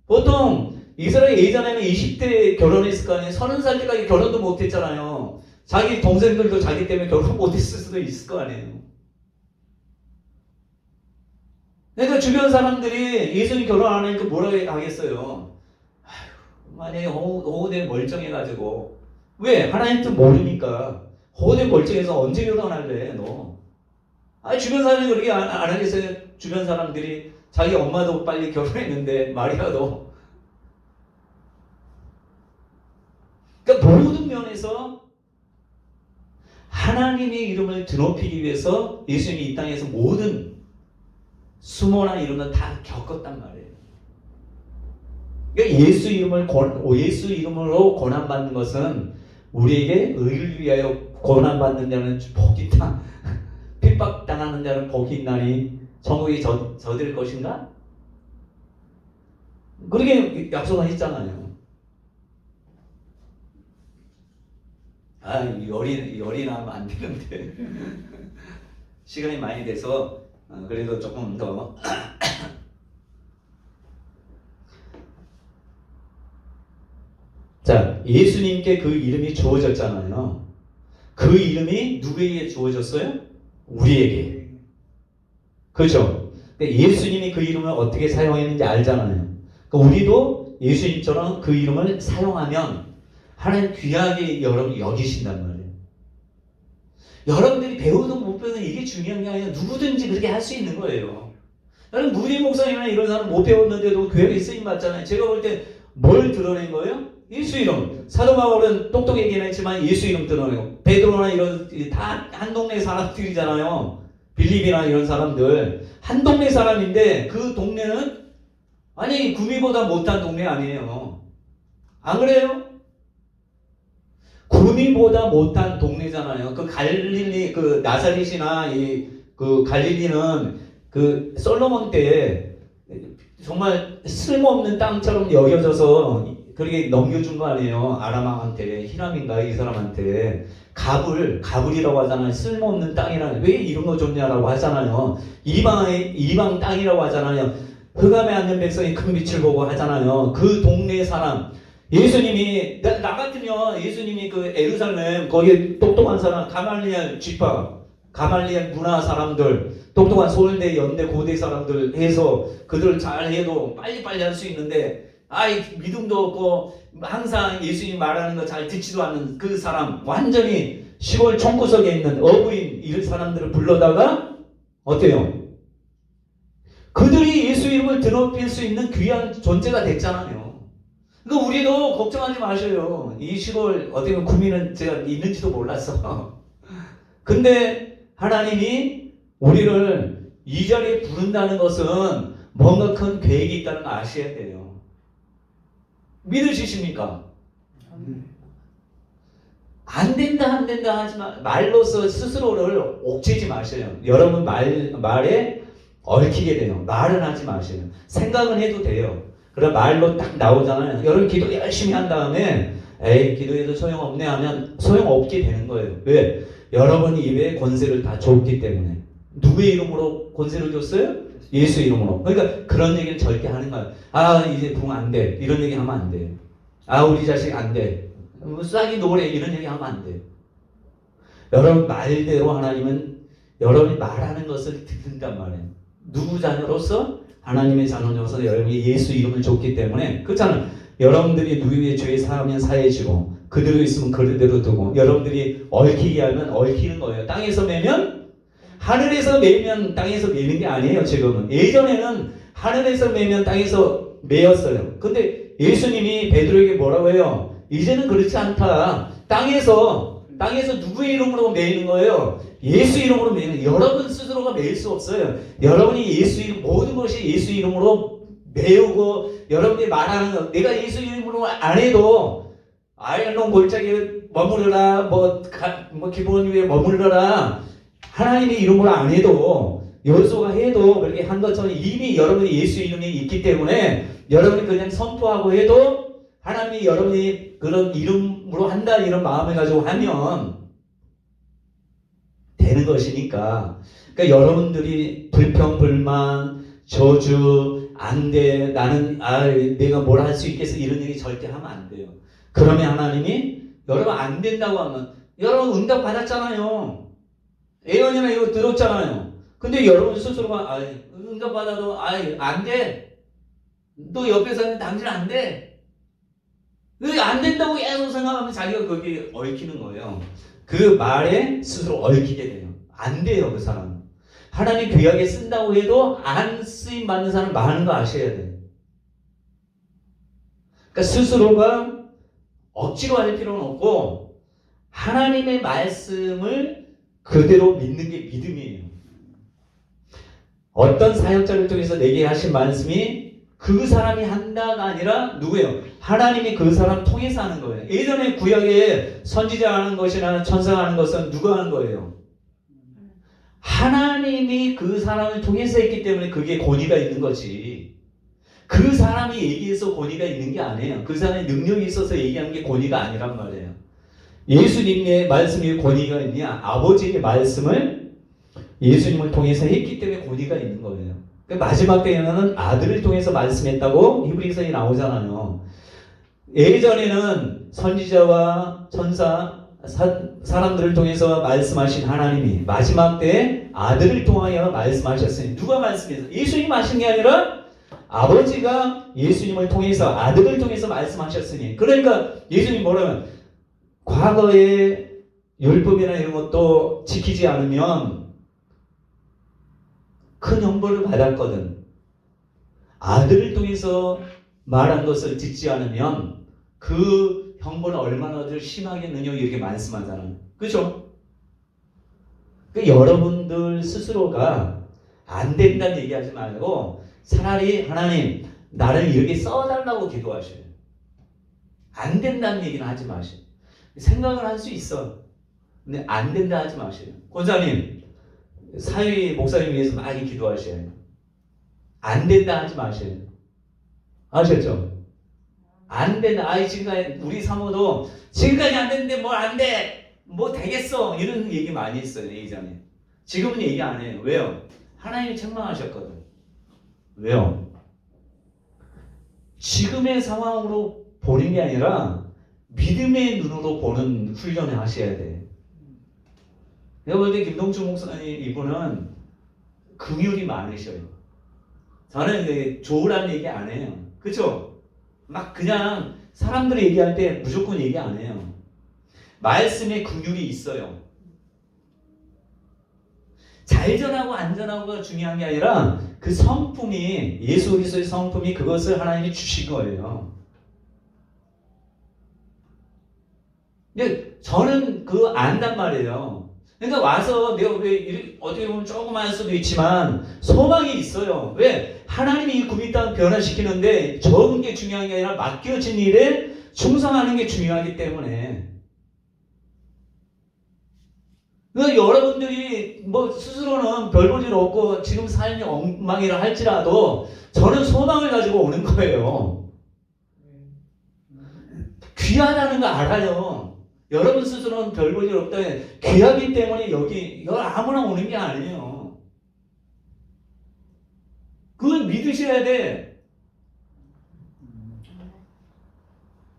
보통 이스라엘 예전에는 20대 결혼했을 거 아니에요? 30살 때까지 결혼도 못했잖아요. 자기 동생들도 자기 때문에 결혼 못했을 수도 있을 거 아니에요. 그러니까 주변 사람들이 예수님 결혼 안 하니까 뭐라고 하겠어요? 아휴, 만약에 호대 멀쩡해가지고. 왜? 하나님 뜻 모르니까. 호대 멀쩡해서 언제 결혼할래 너? 주변 사람이 그렇게 안 하겠어요? 주변 사람들이 자기 엄마도 빨리 결혼했는데 마리아도. 그러니까 모든 면에서 하나님의 이름을 드높이기 위해서 예수님이 이 땅에서 모든 수모나 이런 건 다 겪었단 말이에요. 그러니까 예수 이름으로 고난받는 것은 우리에게 의를 위하여 고난받는 자는 복이 있다. 핍박당하는 자는 복이 있나니 천국이 저들 것인가? 그렇게 약속하셨잖아요. 열이 나면 안 되는데 시간이 많이 돼서 그래도 조금 더 자, 예수님께 그 이름이 주어졌잖아요. 그 이름이 누구에게 주어졌어요? 우리에게. 그렇죠? 예수님이 그 이름을 어떻게 사용했는지 알잖아요. 그러니까 우리도 예수님처럼 그 이름을 사용하면 하나님 귀하게 여러분 여기신단 말이에요. 여러분들이 배우든 못 배우든 이게 중요한 게 아니라 누구든지 그렇게 할 수 있는 거예요. 나는 무리 목사님이나 이런 사람 못 배웠는데도 교회에 쓰임 받잖아요. 제가 볼 때 뭘 드러낸 거예요? 예수 이름. 사도 바울은 똑똑하긴 했지만 예수 이름 드러내고, 베드로나 이런 다 한 동네 사람들이잖아요. 빌립이나 이런 사람들 한 동네 사람인데 그 동네는 아니 구미보다 못한 동네 아니에요. 안 그래요? 구미보다 못한 동네잖아요. 그 갈릴리 그 나사렛이나 그 갈릴리는 그 솔로몬 때 정말 쓸모없는 땅처럼 여겨져서 그렇게 넘겨준 거 아니에요. 아람 왕한테, 히람인가 이 사람한테 가불이라고 하잖아요. 쓸모없는 땅이라 왜 이런 거 줬냐라고 하잖아요. 이방 땅이라고 하잖아요. 흑암에 앉는 백성이 큰 빛을 보고 하잖아요. 그 동네 사람 예수님이 나 같으면 예수님이 그 예루살렘 거기에 똑똑한 사람 가말리엘 쥐파 가말리엘 문화 사람들 똑똑한 서울대 연대 고대 사람들 해서 그들 잘 해도 빨리빨리 할 수 있는데 믿음도 없고 항상 예수님 말하는 거 잘 듣지도 않는 그 사람 완전히 시골 총구석에 있는 어부인 이런 사람들을 불러다가 어때요? 그들이 예수 이름을 드높일 수 있는 귀한 존재가 됐잖아요. 그러니까 우리도 걱정하지 마셔요. 이 시골 어떻게 보면 구미는 제가 있는지도 몰랐어. 근데 하나님이 우리를 이 자리에 부른다는 것은 뭔가 큰 계획이 있다는 거 아셔야 돼요. 믿으시십니까? 안 된다 하지만 말로서 스스로를 옥죄지 마셔요. 여러분 말에 얽히게 돼요. 말은 하지 마세요. 생각은 해도 돼요. 그럼 말로 딱 나오잖아요. 여러분 기도 열심히 한 다음에 기도해도 소용없네 하면 소용없게 되는 거예요. 왜? 여러분 입에 권세를 다 줬기 때문에. 누구의 이름으로 권세를 줬어요? 예수 이름으로. 그러니까 그런 얘기는 절대 하는 거예요. 이제 부흥 안 돼. 이런 얘기 하면 안 돼. 우리 자식 안 돼. 싹이 노래 이런 얘기 하면 안 돼. 여러분 말대로 하나님은 여러분이 말하는 것을 듣는단 말이에요. 누구 자녀로서? 하나님의 자녀로서 여러분이 예수 이름을 줬기 때문에 그렇잖아요. 여러분들이 누구의 죄에 사하면 사해지고 그대로 있으면 그대로 두고 여러분들이 얽히게 하면 얽히는 거예요. 땅에서 매면 하늘에서 매면 땅에서 매는 게 아니에요. 지금은. 예전에는 하늘에서 매면 땅에서 매였어요. 근데 예수님이 베드로에게 뭐라고 해요? 이제는 그렇지 않다. 땅에서 누구의 이름으로 매이는 거예요? 예수 이름으로 매이는. 여러분 스스로가 매일 수 없어요. 여러분이 예수 이름 모든 것이 예수 이름으로 매우고 여러분이 말하는 거 내가 예수 이름으로 안 해도 아이놈 골짜기에 머무르라 뭐 기본 위에 머무르라 하나님의 이름으로 안 해도 여호수아가 해도 그렇게 한 것처럼 이미 여러분이 예수 이름이 있기 때문에 여러분이 그냥 선포하고 해도 하나님이 여러분이 그런 이름으로 한다 이런 마음을 가지고 하면 되는 것이니까. 그러니까 여러분들이 불평 불만 저주 안 돼 나는 내가 뭘 할 수 있겠어 이런 얘기 절대 하면 안 돼요. 그러면 하나님이 여러분 안 된다고 하면 여러분 응답 받았잖아요. 예언이나 이거 들었잖아요. 근데 여러분 스스로가 응답 받아도 안 돼. 또 옆에서는 당신 안 돼. 안 된다고 계속 생각하면 자기가 거기에 얽히는 거예요. 그 말에 스스로 얽히게 돼요. 안 돼요, 그 사람은. 하나님 귀하게 쓴다고 해도 안 쓰임 받는 사람 많은 거 아셔야 돼요. 그러니까 스스로가 억지로 할 필요는 없고 하나님의 말씀을 그대로 믿는 게 믿음이에요. 어떤 사역자를 통해서 내게 하신 말씀이 그 사람이 한다가 아니라 누구예요? 하나님이 그 사람 통해서 하는 거예요. 예전에 구약에 선지자 하는 것이나 천사가 하는 것은 누가 하는 거예요? 하나님이 그 사람을 통해서 했기 때문에 그게 권위가 있는 거지. 그 사람이 얘기해서 권위가 있는 게 아니에요. 그 사람의 능력이 있어서 얘기하는 게 권위가 아니란 말이에요. 예수님의 말씀이 권위가 있냐? 아버지의 말씀을 예수님을 통해서 했기 때문에 권위가 있는 거예요. 마지막 때에는 아들을 통해서 말씀했다고 히브리서에 나오잖아요. 예전에는 선지자와 천사, 사람들을 통해서 말씀하신 하나님이 마지막 때에 아들을 통하여 말씀하셨으니 누가 말씀해서? 예수님 하신 게 아니라 아버지가 예수님을 통해서 아들을 통해서 말씀하셨으니 그러니까 예수님 뭐라면 과거에 율법이나 이런 것도 지키지 않으면 큰 형벌을 받았거든. 아들을 통해서 말한 것을 듣지 않으면 그 형벌은 얼마나 더 심하겠느냐 이렇게 말씀하잖아요. 그렇죠? 여러분들 스스로가 안 된다는 얘기하지 말고 차라리 하나님 나를 이렇게 써달라고 기도하셔요. 안 된다는 얘기는 하지 마세요. 생각을 할 수 있어. 근데 안 된다 하지 마세요. 권사님, 사위 목사님 위해서 많이 기도하셔요. 안 된다 하지 마세요. 아셨죠? 안 된다. 아이 지금까지 우리 사모도 지금까지 안 됐는데 뭘 안 돼? 뭐 되겠어? 이런 얘기 많이 했어요 예전에. 지금은 얘기 안 해요. 왜요? 하나님이 책망하셨거든. 왜요? 지금의 상황으로 보는 게 아니라 믿음의 눈으로 보는 훈련을 하셔야 돼. 내가 볼 때 김동춘 목사님 이분은 긍휼이 많으셔요. 저는 좋으라는 얘기 안 해요. 그쵸? 막 그냥 사람들이 얘기할 때 무조건 얘기 안 해요. 말씀에 긍휼이 있어요. 잘 전하고 안 전하고가 중요한 게 아니라 그 성품이 예수 그리스도의 성품이 그것을 하나님이 주신 거예요. 근데 저는 그거 안단 말이에요. 그러니까 와서 내가 왜 어떻게 보면 조그마할 수도 있지만 소망이 있어요. 왜? 하나님이 이 구미 땅 변화시키는데 적은 게 중요한 게 아니라 맡겨진 일에 충성하는 게 중요하기 때문에 여러분들이 뭐 스스로는 별 볼 일 없고 지금 삶이 엉망이라 할지라도 저는 소망을 가지고 오는 거예요. 귀하다는 거 알아요. 여러분 스스로는 별 볼 일 없다. 귀하기 때문에 여기 아무나 오는 게 아니에요. 그걸 믿으셔야 돼.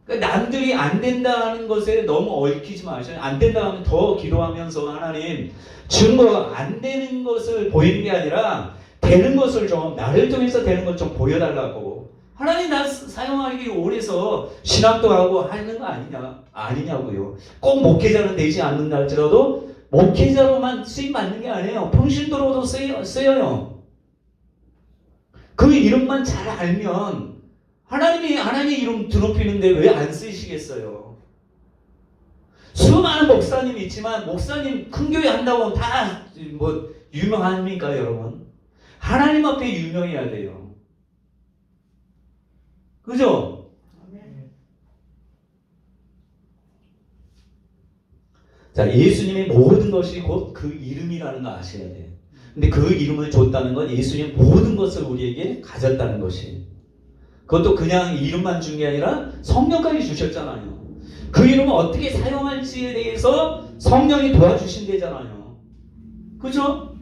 그러니까 남들이 안 된다는 것에 너무 얽히지 마셔요. 안 된다 하면 더 기도하면서 하나님 증거 안 되는 것을 보이는 게 아니라 되는 것을 좀 나를 통해서 되는 것 좀 보여달라고. 하나님 나 사용하기 원해서 신학도 하고 하는 거 아니냐고요. 꼭 목회자는 되지 않는다 할지라도 목회자로만 쓰임 받는 게 아니에요. 평신도로도 쓰여요. 그 이름만 잘 알면 하나님이 이름 드높이는데 왜 안 쓰시겠어요? 수많은 목사님이 있지만 목사님 큰 교회 한다고 다 뭐 유명합니까 여러분? 하나님 앞에 유명해야 돼요. 그죠? 자, 예수님의 모든 것이 곧 그 이름이라는 거 아셔야 돼요. 근데 그 이름을 줬다는 건 예수님의 모든 것을 우리에게 가졌다는 것이. 그것도 그냥 이름만 준 게 아니라 성령까지 주셨잖아요. 그 이름을 어떻게 사용할지에 대해서 성령이 도와주신대잖아요. 그죠?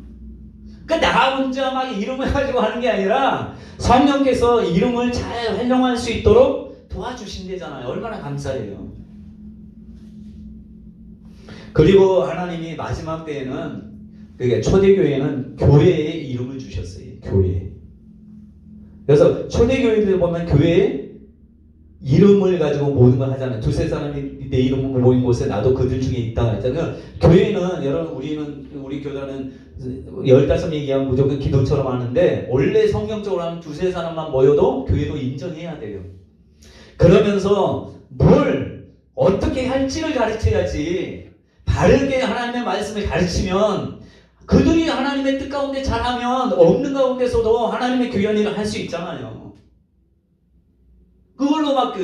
그러니까 나 혼자 막 이름을 가지고 하는 게 아니라 성령께서 이름을 잘 활용할 수 있도록 도와주신대잖아요. 얼마나 감사해요. 그리고 하나님이 마지막 때에는 그게 초대교회는 교회의 이름을 주셨어요. 교회. 그래서 초대교회들 보면 교회에 이름을 가지고 모든 걸 하잖아요. 두세 사람이 내 이름을 모인 곳에 나도 그들 중에 있다 했잖아요. 교회는 여러분 우리 교단은 15명 얘기하면 무조건 기도처럼 하는데 원래 성경적으로 하면 두세 사람만 모여도 교회로 인정해야 돼요. 그러면서 뭘 어떻게 할지를 가르쳐야지. 바르게 하나님의 말씀을 가르치면 그들이 하나님의 뜻 가운데 잘하면 없는 가운데서도 하나님의 교회 일을 할 수 있잖아요. 그걸로 막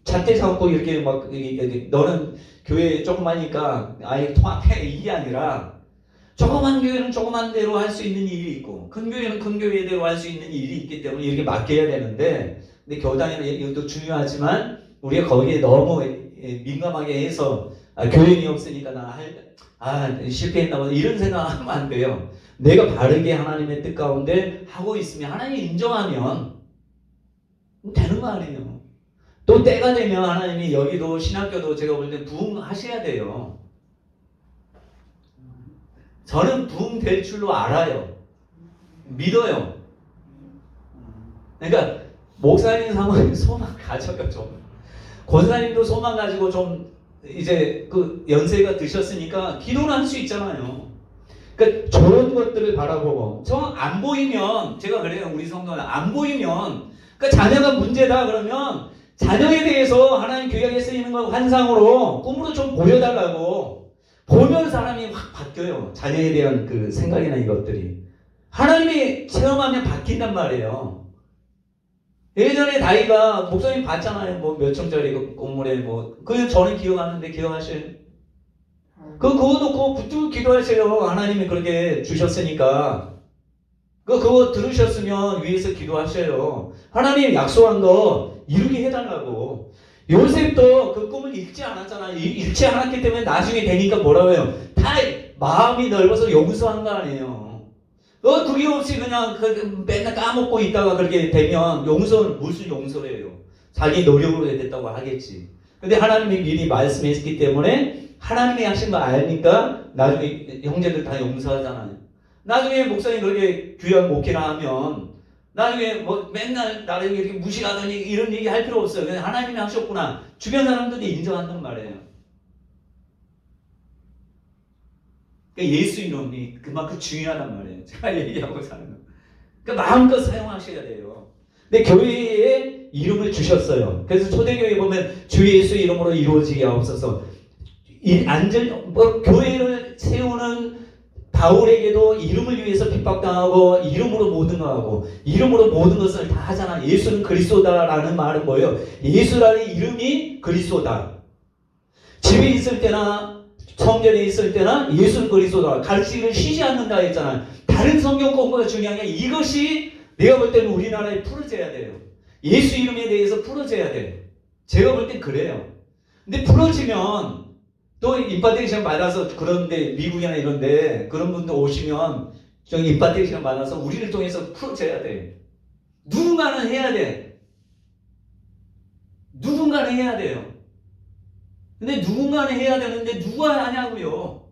잣대 잡고 이렇게 막 너는 교회 조그마니까 아예 통합해 이게 아니라 조그만 교회는 조그만 대로 할 수 있는 일이 있고 큰 교회는 큰 교회대로 할 수 있는 일이 있기 때문에 이렇게 맡겨야 되는데 근데 교단이나 이것도 중요하지만 우리가 거기에 너무 민감하게 해서 교인이 없으니까 실패했나 보다 이런 생각하면 안 돼요. 내가 바르게 하나님의 뜻 가운데 하고 있으면 하나님이 인정하면 되는 거 아니에요. 또 때가 되면 하나님이 여기도 신학교도 제가 볼 때 부흥하셔야 돼요. 저는 부흥될 줄로 알아요. 믿어요. 그러니까 목사님 상황에 소망 가져요 좀. 권사님도 소망 가지고 좀 이제 그 연세가 드셨으니까 기도를 할 수 있잖아요. 그러니까 좋은 것들을 바라보고 저 안 보이면 제가 그래요. 우리 성도는 안 보이면 그러니까 자녀가 문제다 그러면 자녀에 대해서 하나님 교회에 쓰이는 걸 환상으로 꿈으로 좀 보여달라고 보면 사람이 확 바뀌어요. 자녀에 대한 그 생각이나 이것들이 하나님이 체험하면 바뀐단 말이에요. 예전에 다이가 목사님 봤잖아요. 뭐 몇 청짜리 건물에 뭐 그거 저는 기억하는데 기억하셔요? 그거 놓고 붙들고 기도하세요. 하나님이 그렇게 주셨으니까. 그거 들으셨으면 위에서 기도하셔요. 하나님 약속한 거 이루게 해달라고. 요셉도 그 꿈을 읽지 않았잖아요. 읽지 않았기 때문에 나중에 되니까 뭐라고 해요? 다 마음이 넓어서 용서한 거 아니에요. 그게 없이 그냥 맨날 까먹고 있다가 그렇게 되면 무슨 용서를 해요? 자기 노력으로 됐다고 하겠지. 근데 하나님이 미리 말씀했기 때문에 하나님이 하신 거 아니까 나중에 형제들 다 용서하잖아요. 나중에 목사님 그렇게 귀한 목회나 하면 나중에 뭐 맨날 나를 이렇게 무시하더니 이런 얘기 할 필요 없어요. 그냥 하나님이 하셨구나. 주변 사람들이 인정한단 말이에요. 그러니까 예수 이름이 그만큼 중요하단 말이에요. 제가 얘기하고 사는 거. 그러니까 마음껏 사용하셔야 돼요. 근데 교회에 이름을 주셨어요. 그래서 초대교회 보면 주 예수 이름으로 이루어지게 하옵소서. 교회를 세우는 바울에게도 이름을 위해서 핍박당하고 이름으로 모든 거 하고 이름으로 모든 것을 다 하잖아. 예수는 그리스도다라는 말은 뭐예요? 예수라는 이름이 그리스도다. 집에 있을 때나 성전에 있을 때나 예수는 그리스도다. 가르치기를 쉬지 않는다 했잖아요. 다른 성경 공부가 중요한 게 이것이 내가 볼 때는 우리나라에 풀어져야 돼요. 예수 이름에 대해서 풀어져야 돼. 제가 볼 땐 그래요. 근데 풀어지면 또 임파테이션 받아서 그런데 미국이나 이런데 그런 분들 오시면 좀 임파테이션 받아서 우리를 통해서 풀어져야 돼. 누군가는 해야 돼. 누군가는 해야 돼요. 근데 누군가는 해야 되는데 누가 하냐고요.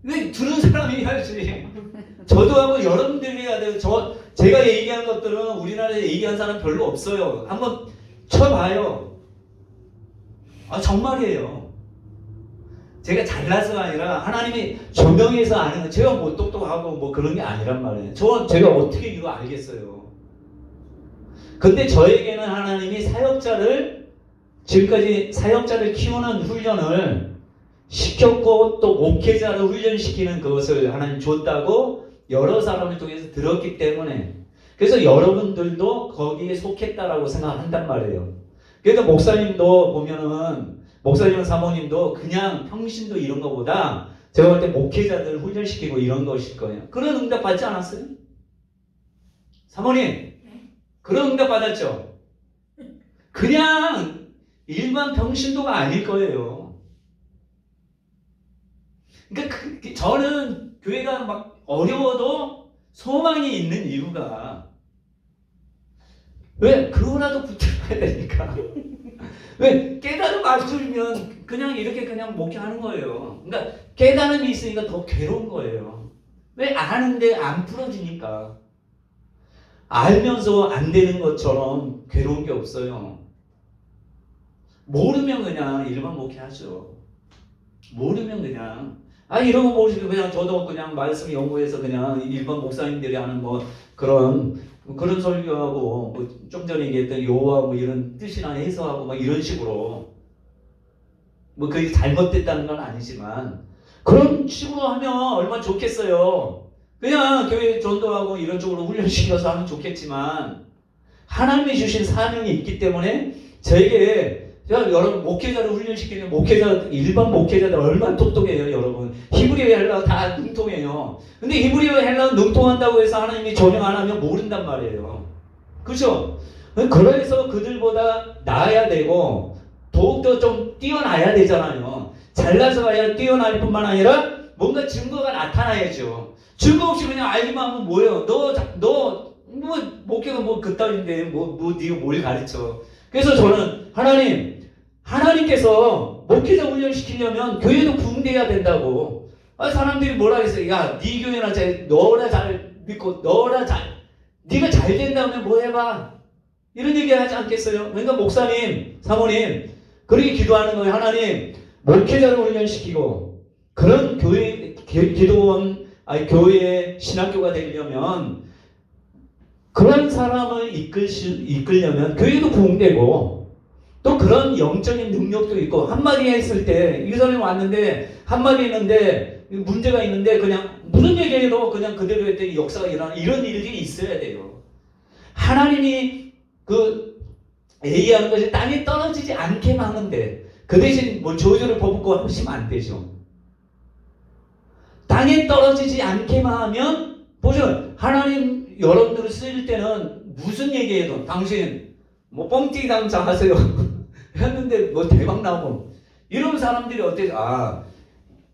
근데 들은 사람이 해야지. 저도 하고 여러분들이 해야 돼요. 제가 얘기한 것들은 우리나라에 얘기한 사람 별로 없어요. 한번 쳐봐요. 정말이에요. 제가 잘나서가 아니라 하나님이 조명해서 아는 거. 제가 뭐 똑똑하고 뭐 그런 게 아니란 말이에요. 제가 어떻게 이거 알겠어요. 근데 저에게는 하나님이 지금까지 사역자를 키우는 훈련을 시켰고 또 목회자를 훈련시키는 그것을 하나님 줬다고 여러 사람을 통해서 들었기 때문에 그래서 여러분들도 거기에 속했다라고 생각한단 말이에요. 그래서 목사님도 보면은 목사님 사모님도 그냥 평신도 이런 거보다 제가 볼 때 목회자들 훈련시키고 이런 것일 거예요. 그런 응답 받지 않았어요? 사모님 그런 응답 받았죠? 그냥 일반 평신도가 아닐 거예요. 그러니까 저는 교회가 막 어려워도 소망이 있는 이유가 왜? 그거라도 붙여야 되니까. 왜? 깨달음 안 들면 그냥 이렇게 그냥 목회하는 거예요. 그러니까 깨달음이 있으니까 더 괴로운 거예요. 왜? 아는데 안 풀어지니까. 알면서 안 되는 것처럼 괴로운 게 없어요. 모르면 그냥 일반 목회하죠. 모르면 그냥 이런 거 모르시고 그냥 저도 그냥 말씀 연구해서 그냥 일반 목사님들이 하는 뭐 그런 설교하고 뭐 좀 전에 얘기했던 요하 뭐 이런 뜻이나 해석하고 막 이런 식으로 뭐 그게 잘못됐다는 건 아니지만 그런 식으로 하면 얼마나 좋겠어요. 그냥 교회 전도하고 이런 쪽으로 훈련시켜서 하면 좋겠지만 하나님이 주신 사명이 있기 때문에 저에게 여러분 목회자를 훈련시키는 일반 목회자들 얼마나 똑똑해요. 여러분 히브리어 헬라어 다 능통해요. 근데 히브리어 헬라어 능통한다고 해서 하나님이 전용 안 하면 모른단 말이에요. 그렇죠? 그래서 그들보다 나아야 되고 더욱더 좀 뛰어나야 되잖아요. 잘나서 가야 뛰어날 뿐만 아니라 뭔가 증거가 나타나야죠. 증거 없이 그냥 알기만 하면 뭐예요? 너 뭐 목회가 뭐 그따위인데 네가 뭘 가르쳐? 그래서 저는 하나님께서 목회자 훈련시키려면 교회도 붕대해야 된다고. 사람들이 뭐라 했어요? 야, 네 교회나 너나 잘 믿고 네가 잘 된다면 뭐 해봐. 이런 얘기 하지 않겠어요? 그러니까 목사님, 사모님 그렇게 기도하는 거예요. 하나님 목회자를 훈련시키고 그런 교회 기도원, 아니 교회 신학교가 되려면 그런 사람을 이끌려면 교회도 부흥되고 또 그런 영적인 능력도 있고 한마디 했을 때 이 사람이 왔는데 한마디 했는데 문제가 있는데 그냥 무슨 얘기해도 그냥 그대로 했더니 역사가 일어나는 이런 일들이 있어야 돼요. 하나님이 그 얘기하는 것이 땅에 떨어지지 않게만 하는데 그 대신 뭐 저주를 퍼붓고 하시면 안 되죠. 땅에 떨어지지 않게만 하면 보죠. 하나님 여러분들을 쓰일 때는 무슨 얘기해도 당신 뭐 뻥튀기 당장 하세요 했는데 뭐 대박 나고 이런 사람들이 어때? 아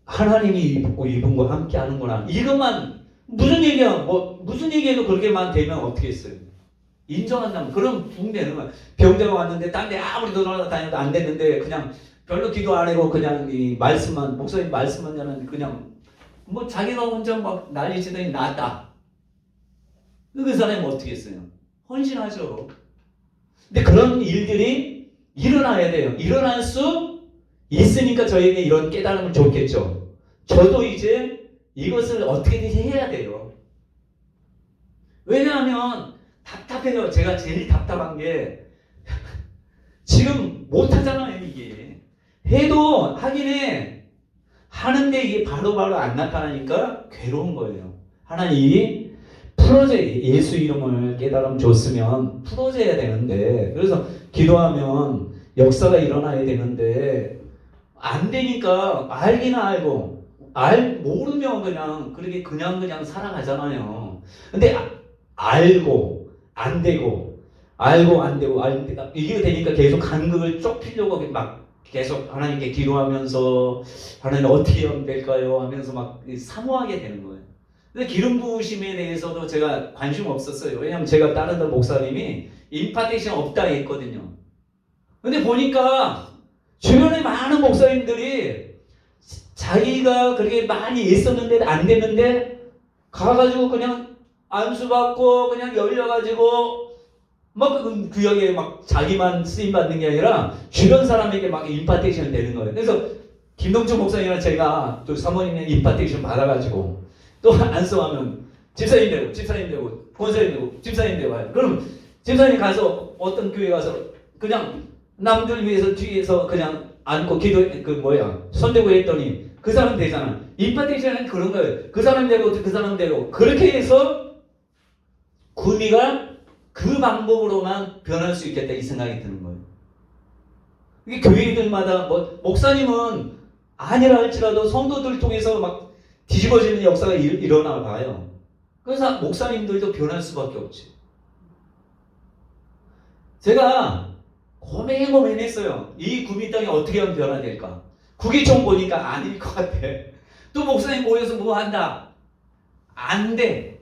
하나님이 이분과 함께 하는구나. 이것만 무슨 얘기야 뭐 무슨 얘기해도 그렇게만 되면 어떻게 했어요? 인정한다면 그럼 붕대는 거야. 병자가 왔는데 딴 데 아무리 돌아다녀도 안 됐는데 그냥 별로 기도 안 하고 그냥 이 말씀만 목사님 말씀만 하는 그냥 뭐 자기가 혼자 막 난리치더니 낫다. 그 사람이 어떻게 했어요? 헌신하죠. 근데 그런 일들이 일어나야 돼요. 일어날 수 있으니까 저에게 이런 깨달음을 줬겠죠. 저도 이제 이것을 어떻게든 해야 돼요. 왜냐하면 답답해요. 제가 제일 답답한 게 지금 못하잖아요. 이게 해도 하긴 해. 하는데 이게 바로바로 안 나타나니까 괴로운 거예요. 하나님이 예수 이름을 깨달음 줬으면 풀어줘야 되는데 그래서 기도하면 역사가 일어나야 되는데 안 되니까 알기는 알고 모르면 그냥 그렇게 그냥 살아가잖아요. 근데 알고 안 되고 알고 안 되고 이게 되니까 계속 간극을 좁히려고 막 계속 하나님께 기도하면서 하나님 어떻게 하면 될까요? 하면서 막 사모하게 되는 거예요. 근데 기름 부으심에 대해서도 제가 관심 없었어요. 왜냐하면 제가 따르던 목사님이 임파테이션 없다 했거든요. 근데 보니까 주변에 많은 목사님들이 자기가 그렇게 많이 애썼는데 안 됐는데 가가지고 그냥 안수 받고 그냥 열려가지고 막 그 구역에 막 자기만 쓰임 받는 게 아니라 주변 사람에게 막 임파테이션 되는 거예요. 그래서 김동철 목사님이랑 제가 또 사모님의 임파테이션 받아가지고 또 안수하면 집사님 되고 권사님 되고 집사님 되고 그럼 집사님 가서 어떤 교회 가서 그냥 남들 위해서 뒤에서 그냥 앉고 기도 손대고 했더니 그 사람 되잖아. 임파테이션은 그런 거예요. 그 사람 되고 그 사람 되고 그렇게 해서 구미가 그 방법으로만 변할 수 있겠다 이 생각이 드는 거예요. 이게 교회들마다 목사님은 아니라 할지라도 성도들 통해서 막 뒤집어지는 역사가 일어나 봐요. 그래서 목사님들도 변할 수밖에 없지. 제가 고민했어요. 이 구미 땅이 어떻게 하면 변화될까? 구기총 보니까 아닐 것 같아. 또 목사님 모여서 뭐 한다? 안 돼.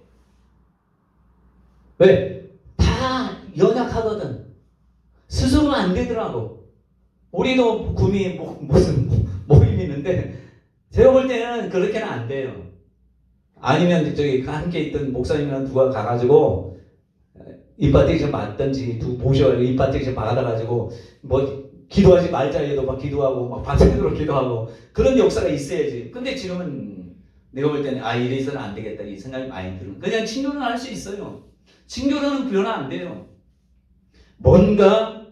왜? 다 연약하거든. 스스로 안 되더라고. 우리도 구미 무슨 모임이 있는데 제가 볼 때는 그렇게는 안 돼요. 아니면 저기 함께 있던 목사님이랑 누가 가가지고 임파테이션 받든지 모셔가지고 임파테이션 받아가지고 뭐 기도하지 말자 해도 막 기도하고 막 밤새도록 기도하고 그런 역사가 있어야지. 근데 지금은 내가 볼 때는 이래서는 안 되겠다 이 생각이 많이 들어요. 그냥 친교는 할 수 있어요. 친교는 변화 안 돼요. 뭔가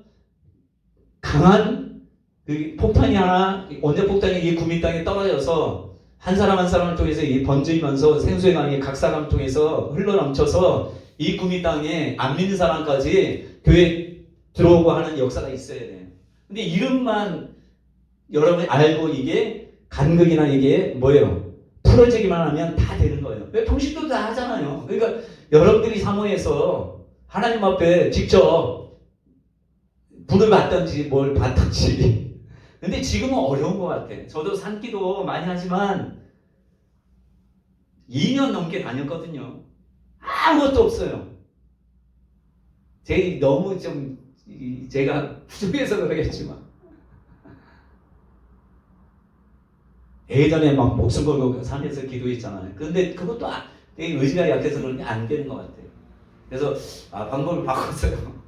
강한 그 폭탄이 하나 원자 폭탄이 이 구미 땅에 떨어져서 한 사람 한 사람을 통해서 번지면서 생수의 강이 각 사람 통해서 흘러넘쳐서 이 구미 땅에 안 믿는 사람까지 교회 들어오고 하는 역사가 있어야 돼요. 근데 이름만 여러분이 알고 이게 간극이나 이게 뭐예요? 풀어지기만 하면 다 되는 거예요. 왜 평신도 다 하잖아요. 그러니까 여러분들이 사모해서 하나님 앞에 직접 불을 받든지 뭘 받든지. 근데 지금은 어려운 것 같아. 저도 산기도 많이 하지만 2년 넘게 다녔거든요. 아무것도 없어요. 너무 좀 제가 부족해서 그러겠지만 예전에 막 목숨 걸고 산에서 기도했잖아요. 근데 그것도 되게 의지가 약해서 그런 게 안 되는 것 같아요. 그래서 방법을 바꿨어요.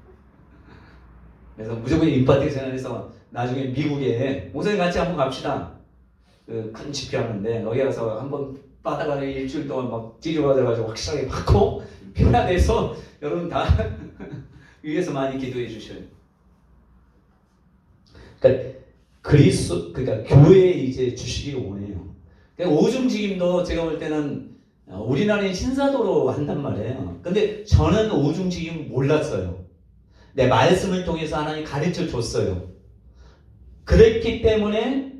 그래서 무조건 임파테이션을 해서 나중에 미국에 목사님 같이 한번 갑시다. 큰 집회하는데 거기 가서 한번 바다가를 일주일 동안 막 뒤집어져가지고 확실하게 받고 피곤해서 여러분 다 위에서 많이 기도해 주셔요. 그러니까 그러니까 교회에 이제 주시기 원해요. 그러니까 오중직임도 제가 볼 때는 우리나라에 신사도로 한단 말이에요. 근데 저는 오중직임 몰랐어요. 내 말씀을 통해서 하나님 가르쳐 줬어요. 그랬기 때문에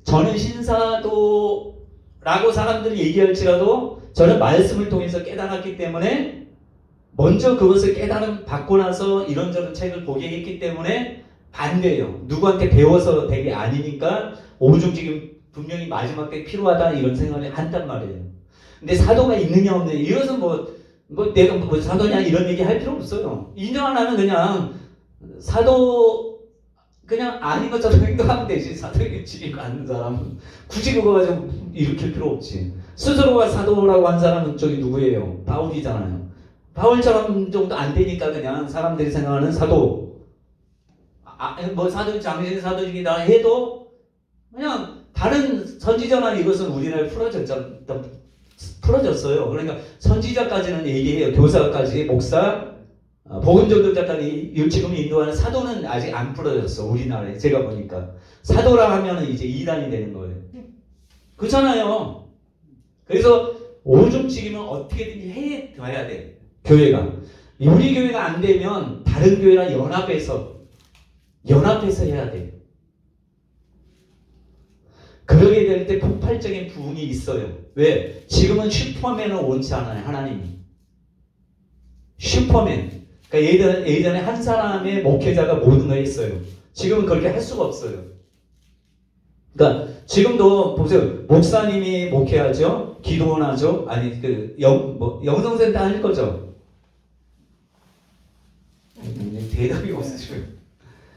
저는 신사도라고 사람들이 얘기할지라도 저는 말씀을 통해서 깨달았기 때문에 먼저 그것을 깨달음 받고 나서 이런저런 책을 보게 했기 때문에 반대예요. 누구한테 배워서 된 게 아니니까 오중직임 분명히 마지막 때 필요하다 이런 생각을 한단 말이에요. 근데 사도가 있느냐 없느냐 이것은 뭐 내가 뭐 사도냐 이런 얘기 할 필요 없어요. 인정 안 하면 그냥 사도 그냥 아닌 것처럼 행동하면 되지. 사도에게 지기고 않는 사람은 굳이 그거 가지고 일으킬 필요 없지. 스스로가 사도라고 한 사람은 저기 누구예요? 바울이잖아요. 바울처럼 정도 안 되니까 그냥 사람들이 생각하는 사도 뭐 사도 장신 사도직이다 해도 그냥 다른 선지자나 이것은 우리나라에 풀어졌어요. 그러니까 선지자까지는 얘기해요. 교사까지 목사 복음전도자까지 지금 인도하는 사도는 아직 안 풀어졌어. 우리나라에 제가 보니까 사도라 하면은 이제 이단이 되는 거예요. 그렇잖아요. 그래서 오중직임은 어떻게든지 해둬야 돼. 교회가 우리 교회가 안 되면 다른 교회랑 연합해서 해야 돼. 그러게 될 때 폭발적인 부흥이 있어요. 왜? 지금은 슈퍼맨은 원치 않아요. 하나님이. 슈퍼맨. 그러니까 예전에 한 사람의 목회자가 모든 걸 했어요. 지금은 그렇게 할 수가 없어요. 그러니까 지금도 보세요. 목사님이 목회하죠. 기도원하죠. 아니 영성센터 할 거죠. 대답이 없으셔요.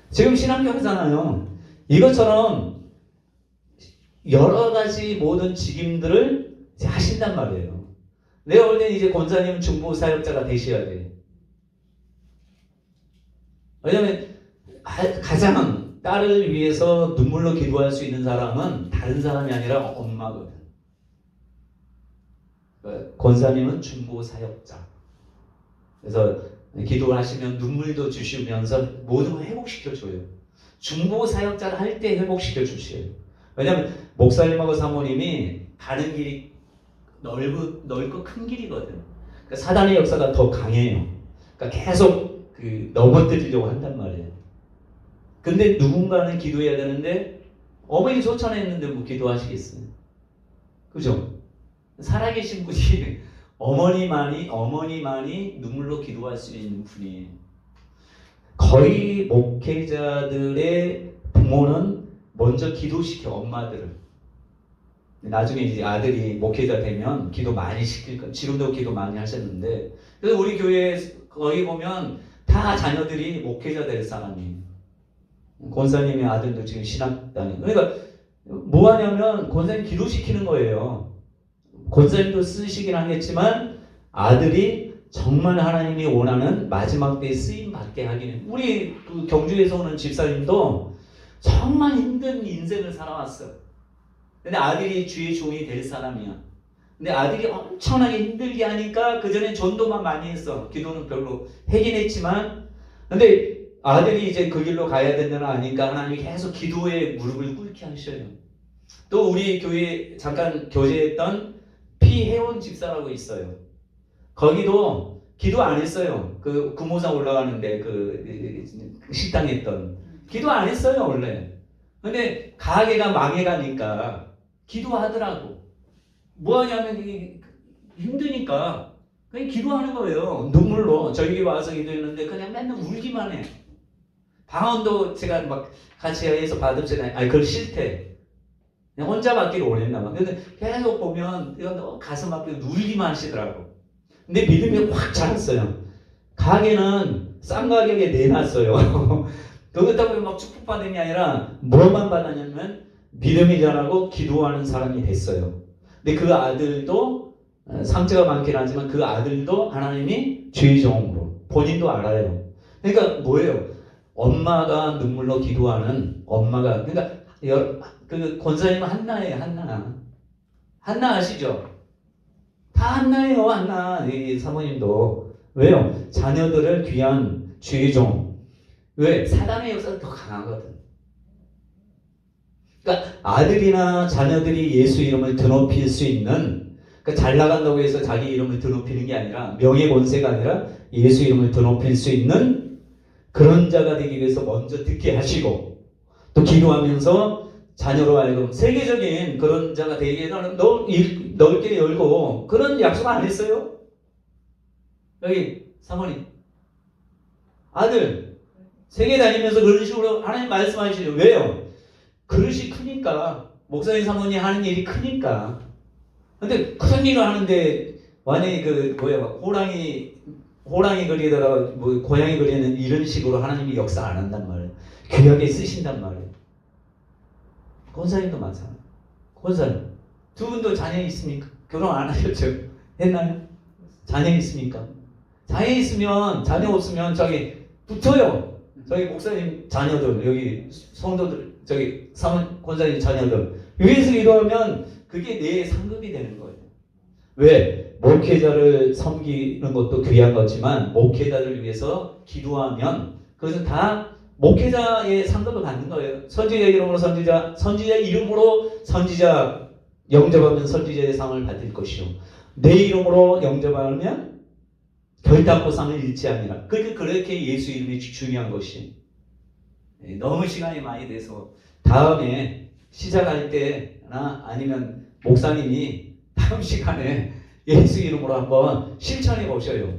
지금 신학교 하잖아요. 이것처럼 여러 가지 모든 직임들을 하신단 말이에요. 내가 볼 때는 이제 권사님은 중보 사역자가 되셔야 돼. 왜냐면 가장 딸을 위해서 눈물로 기도할 수 있는 사람은 다른 사람이 아니라 엄마거든. 권사님은 중보 사역자. 그래서 기도를 하시면 눈물도 주시면서 모든 걸 회복시켜줘요. 중보 사역자를 할 때 회복시켜주셔요. 왜냐하면 목사님하고 사모님이 가는 길이 넓고 큰 길이거든. 그러니까 사단의 역사가 더 강해요. 그러니까 계속 넘어뜨리려고 한단 말이에요. 근데 누군가는 기도해야 되는데 어머니 소천했는데 뭐 기도하시겠어요? 그죠? 살아계신 분이 어머니만이 눈물로 기도할 수 있는 분이에요. 거의 목회자들의 부모는 먼저 기도시켜 엄마들을. 나중에 이제 아들이 목회자 되면 기도 많이 시킬 거예요. 지금도 기도 많이 하셨는데 그래서 우리 교회 거기 보면 다 자녀들이 목회자 될 사람이에요. 권사님의 아들도 지금 신학 다니고 그러니까 뭐 하냐면 권사님 기도시키는 거예요. 권사님도 쓰시긴 하겠지만 아들이 정말 하나님이 원하는 마지막 때에 쓰임 받게 하기는 우리 그 경주에서 오는 집사님도 정말 힘든 인생을 살아왔어. 근데 아들이 주의 종이 될 사람이야. 근데 아들이 엄청나게 힘들게 하니까 그전에 전도만 많이 했어. 기도는 별로 하긴 했지만 근데 아들이 이제 그 길로 가야 된다는 아니까 하나님이 계속 기도에 무릎을 꿇게 하셔요. 또 우리 교회 잠깐 교제했던 피혜원 집사라고 있어요. 거기도 기도 안 했어요. 그 구모산 올라가는데 그 식당 했던 기도 안 했어요 원래. 근데 가게가 망해가니까 기도하더라고. 뭐 하냐면 힘드니까 그냥 기도하는 거예요. 눈물로 저에게 와서 기도했는데 그냥 맨날 울기만 해. 방언도 제가 막 같이 해서 받으잖아요. 아니 그걸 싫대. 그냥 혼자 받기를 원했나 봐. 근데 계속 보면 이건 가슴 아프게 울기만 하시더라고. 근데 믿음이 확 자랐어요. 가게는 싼 가격에 내놨어요. 그렇다고 막 축복받은 게 아니라 뭐만 받았냐면 믿음이 자라고 기도하는 사람이 됐어요. 근데 그 아들도 상처가 많긴 하지만 그 아들도 하나님이 주의 종으로 본인도 알아요. 그러니까 뭐예요? 엄마가 눈물로 기도하는 엄마가 그러니까 그 권사님은 한나예요. 한나 아시죠? 다 한나예요. 한나. 이 사모님도. 왜요? 자녀들을 귀한 주의 종. 왜? 사단의 역사가 더 강하거든. 그러니까 아들이나 자녀들이 예수 이름을 드높일 수 있는, 그러니까 잘 나간다고 해서 자기 이름을 드높이는 게 아니라, 명예 권세가 아니라 예수 이름을 드높일 수 있는 그런 자가 되기 위해서 먼저 듣게 하시고, 또 기도하면서 자녀로 하여금 세계적인 그런 자가 되게 넓게 열고, 그런 약속 안 했어요? 여기 사모님 아들 세계 다니면서 그런 식으로 하나님 말씀하시죠. 왜요? 그릇이 크니까. 목사님 사모님 하는 일이 크니까. 근데 큰 일을 하는데 완전히 호랑이 그리다가 뭐 고양이 그리는 이런 식으로 하나님이 역사 안 한단 말이에요. 귀하게 쓰신단 말이에요. 권사님도 마찬가지. 권사님 두 분도 자녀 있습니까? 결혼 안 하셨죠? 했나요? 자녀 있습니까? 자녀 있으면, 자녀 없으면 저기 붙어요. 저기 목사님 자녀들, 여기 성도들, 저기 권사님 자녀들 위에서 기도하면 그게 내 상급이 되는 거예요. 왜? 목회자를 섬기는 것도 귀한 거지만 목회자를 위해서 기도하면 그것은 다 목회자의 상급을 받는 거예요. 선지자 이름으로 선지자 이름으로 선지자 영접하면 선지자의 상을 받을 것이요. 내 이름으로 영접하면 결단코 상을 잃지 아니라. 그렇게 예수 이름이 중요한 것이. 너무 시간이 많이 돼서 다음에 시작할 때나 아니면 목사님이 다음 시간에 예수 이름으로 한번 실천해 보셔요.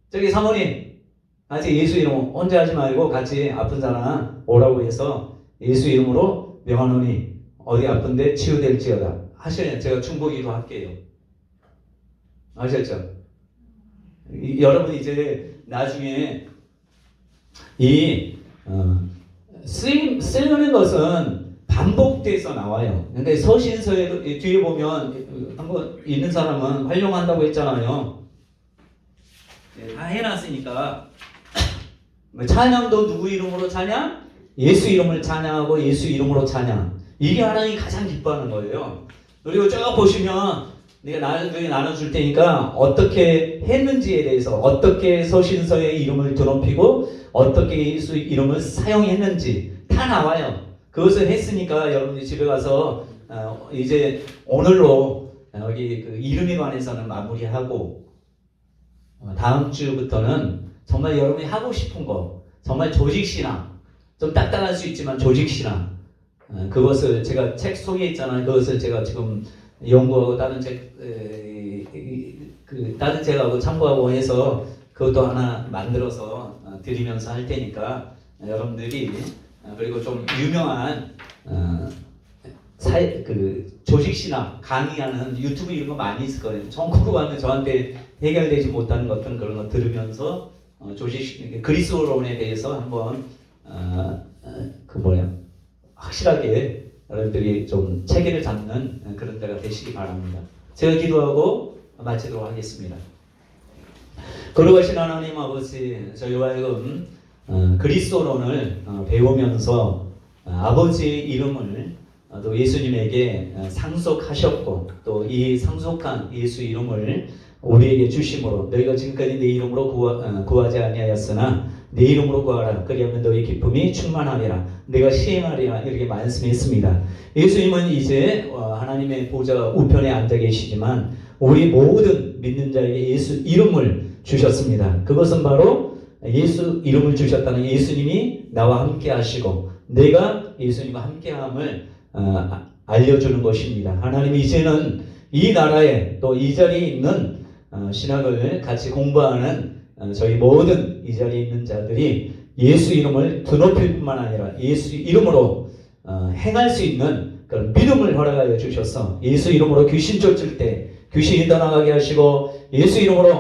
저기 사모님 아직 예수 이름 혼자 하지 말고 같이 아픈 사람 오라고 해서 예수 이름으로 명하노니 어디 아픈데 치유될지어다 하셔야 제가 중보기도 할게요. 아셨죠? 여러분 이제 나중에 이 쓰는 것은 반복돼서 나와요. 그러니까 서신서에 뒤에 보면 한번 있는 사람은 활용한다고 했잖아요. 다 해놨으니까 찬양도 누구 이름으로 찬양? 예수 이름을 찬양하고 예수 이름으로 찬양. 이게 하나님이 가장 기뻐하는 거예요. 그리고 쭉 보시면 내가 나중에 나눠줄 테니까 어떻게 했는지에 대해서, 어떻게 서신서의 이름을 드높이고 어떻게 예수 이름을 사용했는지 다 나와요. 그것을 했으니까 여러분들이 집에 가서 이제 오늘로 여기 그 이름에 관해서는 마무리하고 다음 주부터는 정말 여러분이 하고 싶은 거, 정말 조직신앙, 좀 딱딱할 수 있지만 조직신앙, 그것을 제가 책 속에 있잖아요. 그것을 제가 지금 연구하고 다른 책하고 참고하고 해서 그것도 하나 만들어서 드리면서 할 테니까 여러분들이 그리고 좀 유명한 조직신학 강의하는 유튜브 이런 거 많이 있을 거예요. 전국으로 가면 저한테 해결되지 못하는 것들은 그런 거 들으면서 그리스도론에 대해서 한번 확실하게 여러분들이 좀 체계를 잡는 그런 때가 되시기 바랍니다. 제가 기도하고 마치도록 하겠습니다. 거룩하신 하나님 아버지, 저희와 하여금 그리스도론을 배우면서 아버지의 이름을 또 예수님에게 상속하셨고 또 이 상속한 예수 이름을 우리에게 주심으로 너희가 지금까지 내 이름으로 구하지 아니하였으나 내 이름으로 구하라 그리하면 너희 기쁨이 충만하리라 내가 시행하리라 이렇게 말씀했습니다. 예수님은 이제 하나님의 보좌 우편에 앉아 계시지만 우리 모든 믿는 자에게 예수 이름을 주셨습니다. 그것은 바로 예수 이름을 주셨다는 예수님이 나와 함께 하시고 내가 예수님과 함께함을 알려주는 것입니다. 하나님 이제는 이 나라에 또 이 자리에 있는 신학을 같이 공부하는 저희 모든 이 자리에 있는 자들이 예수 이름을 드높일 뿐만 아니라 예수 이름으로 행할 수 있는 그런 믿음을 허락하여 주셔서 예수 이름으로 귀신 쫓을 때 귀신이 떠나가게 하시고 예수 이름으로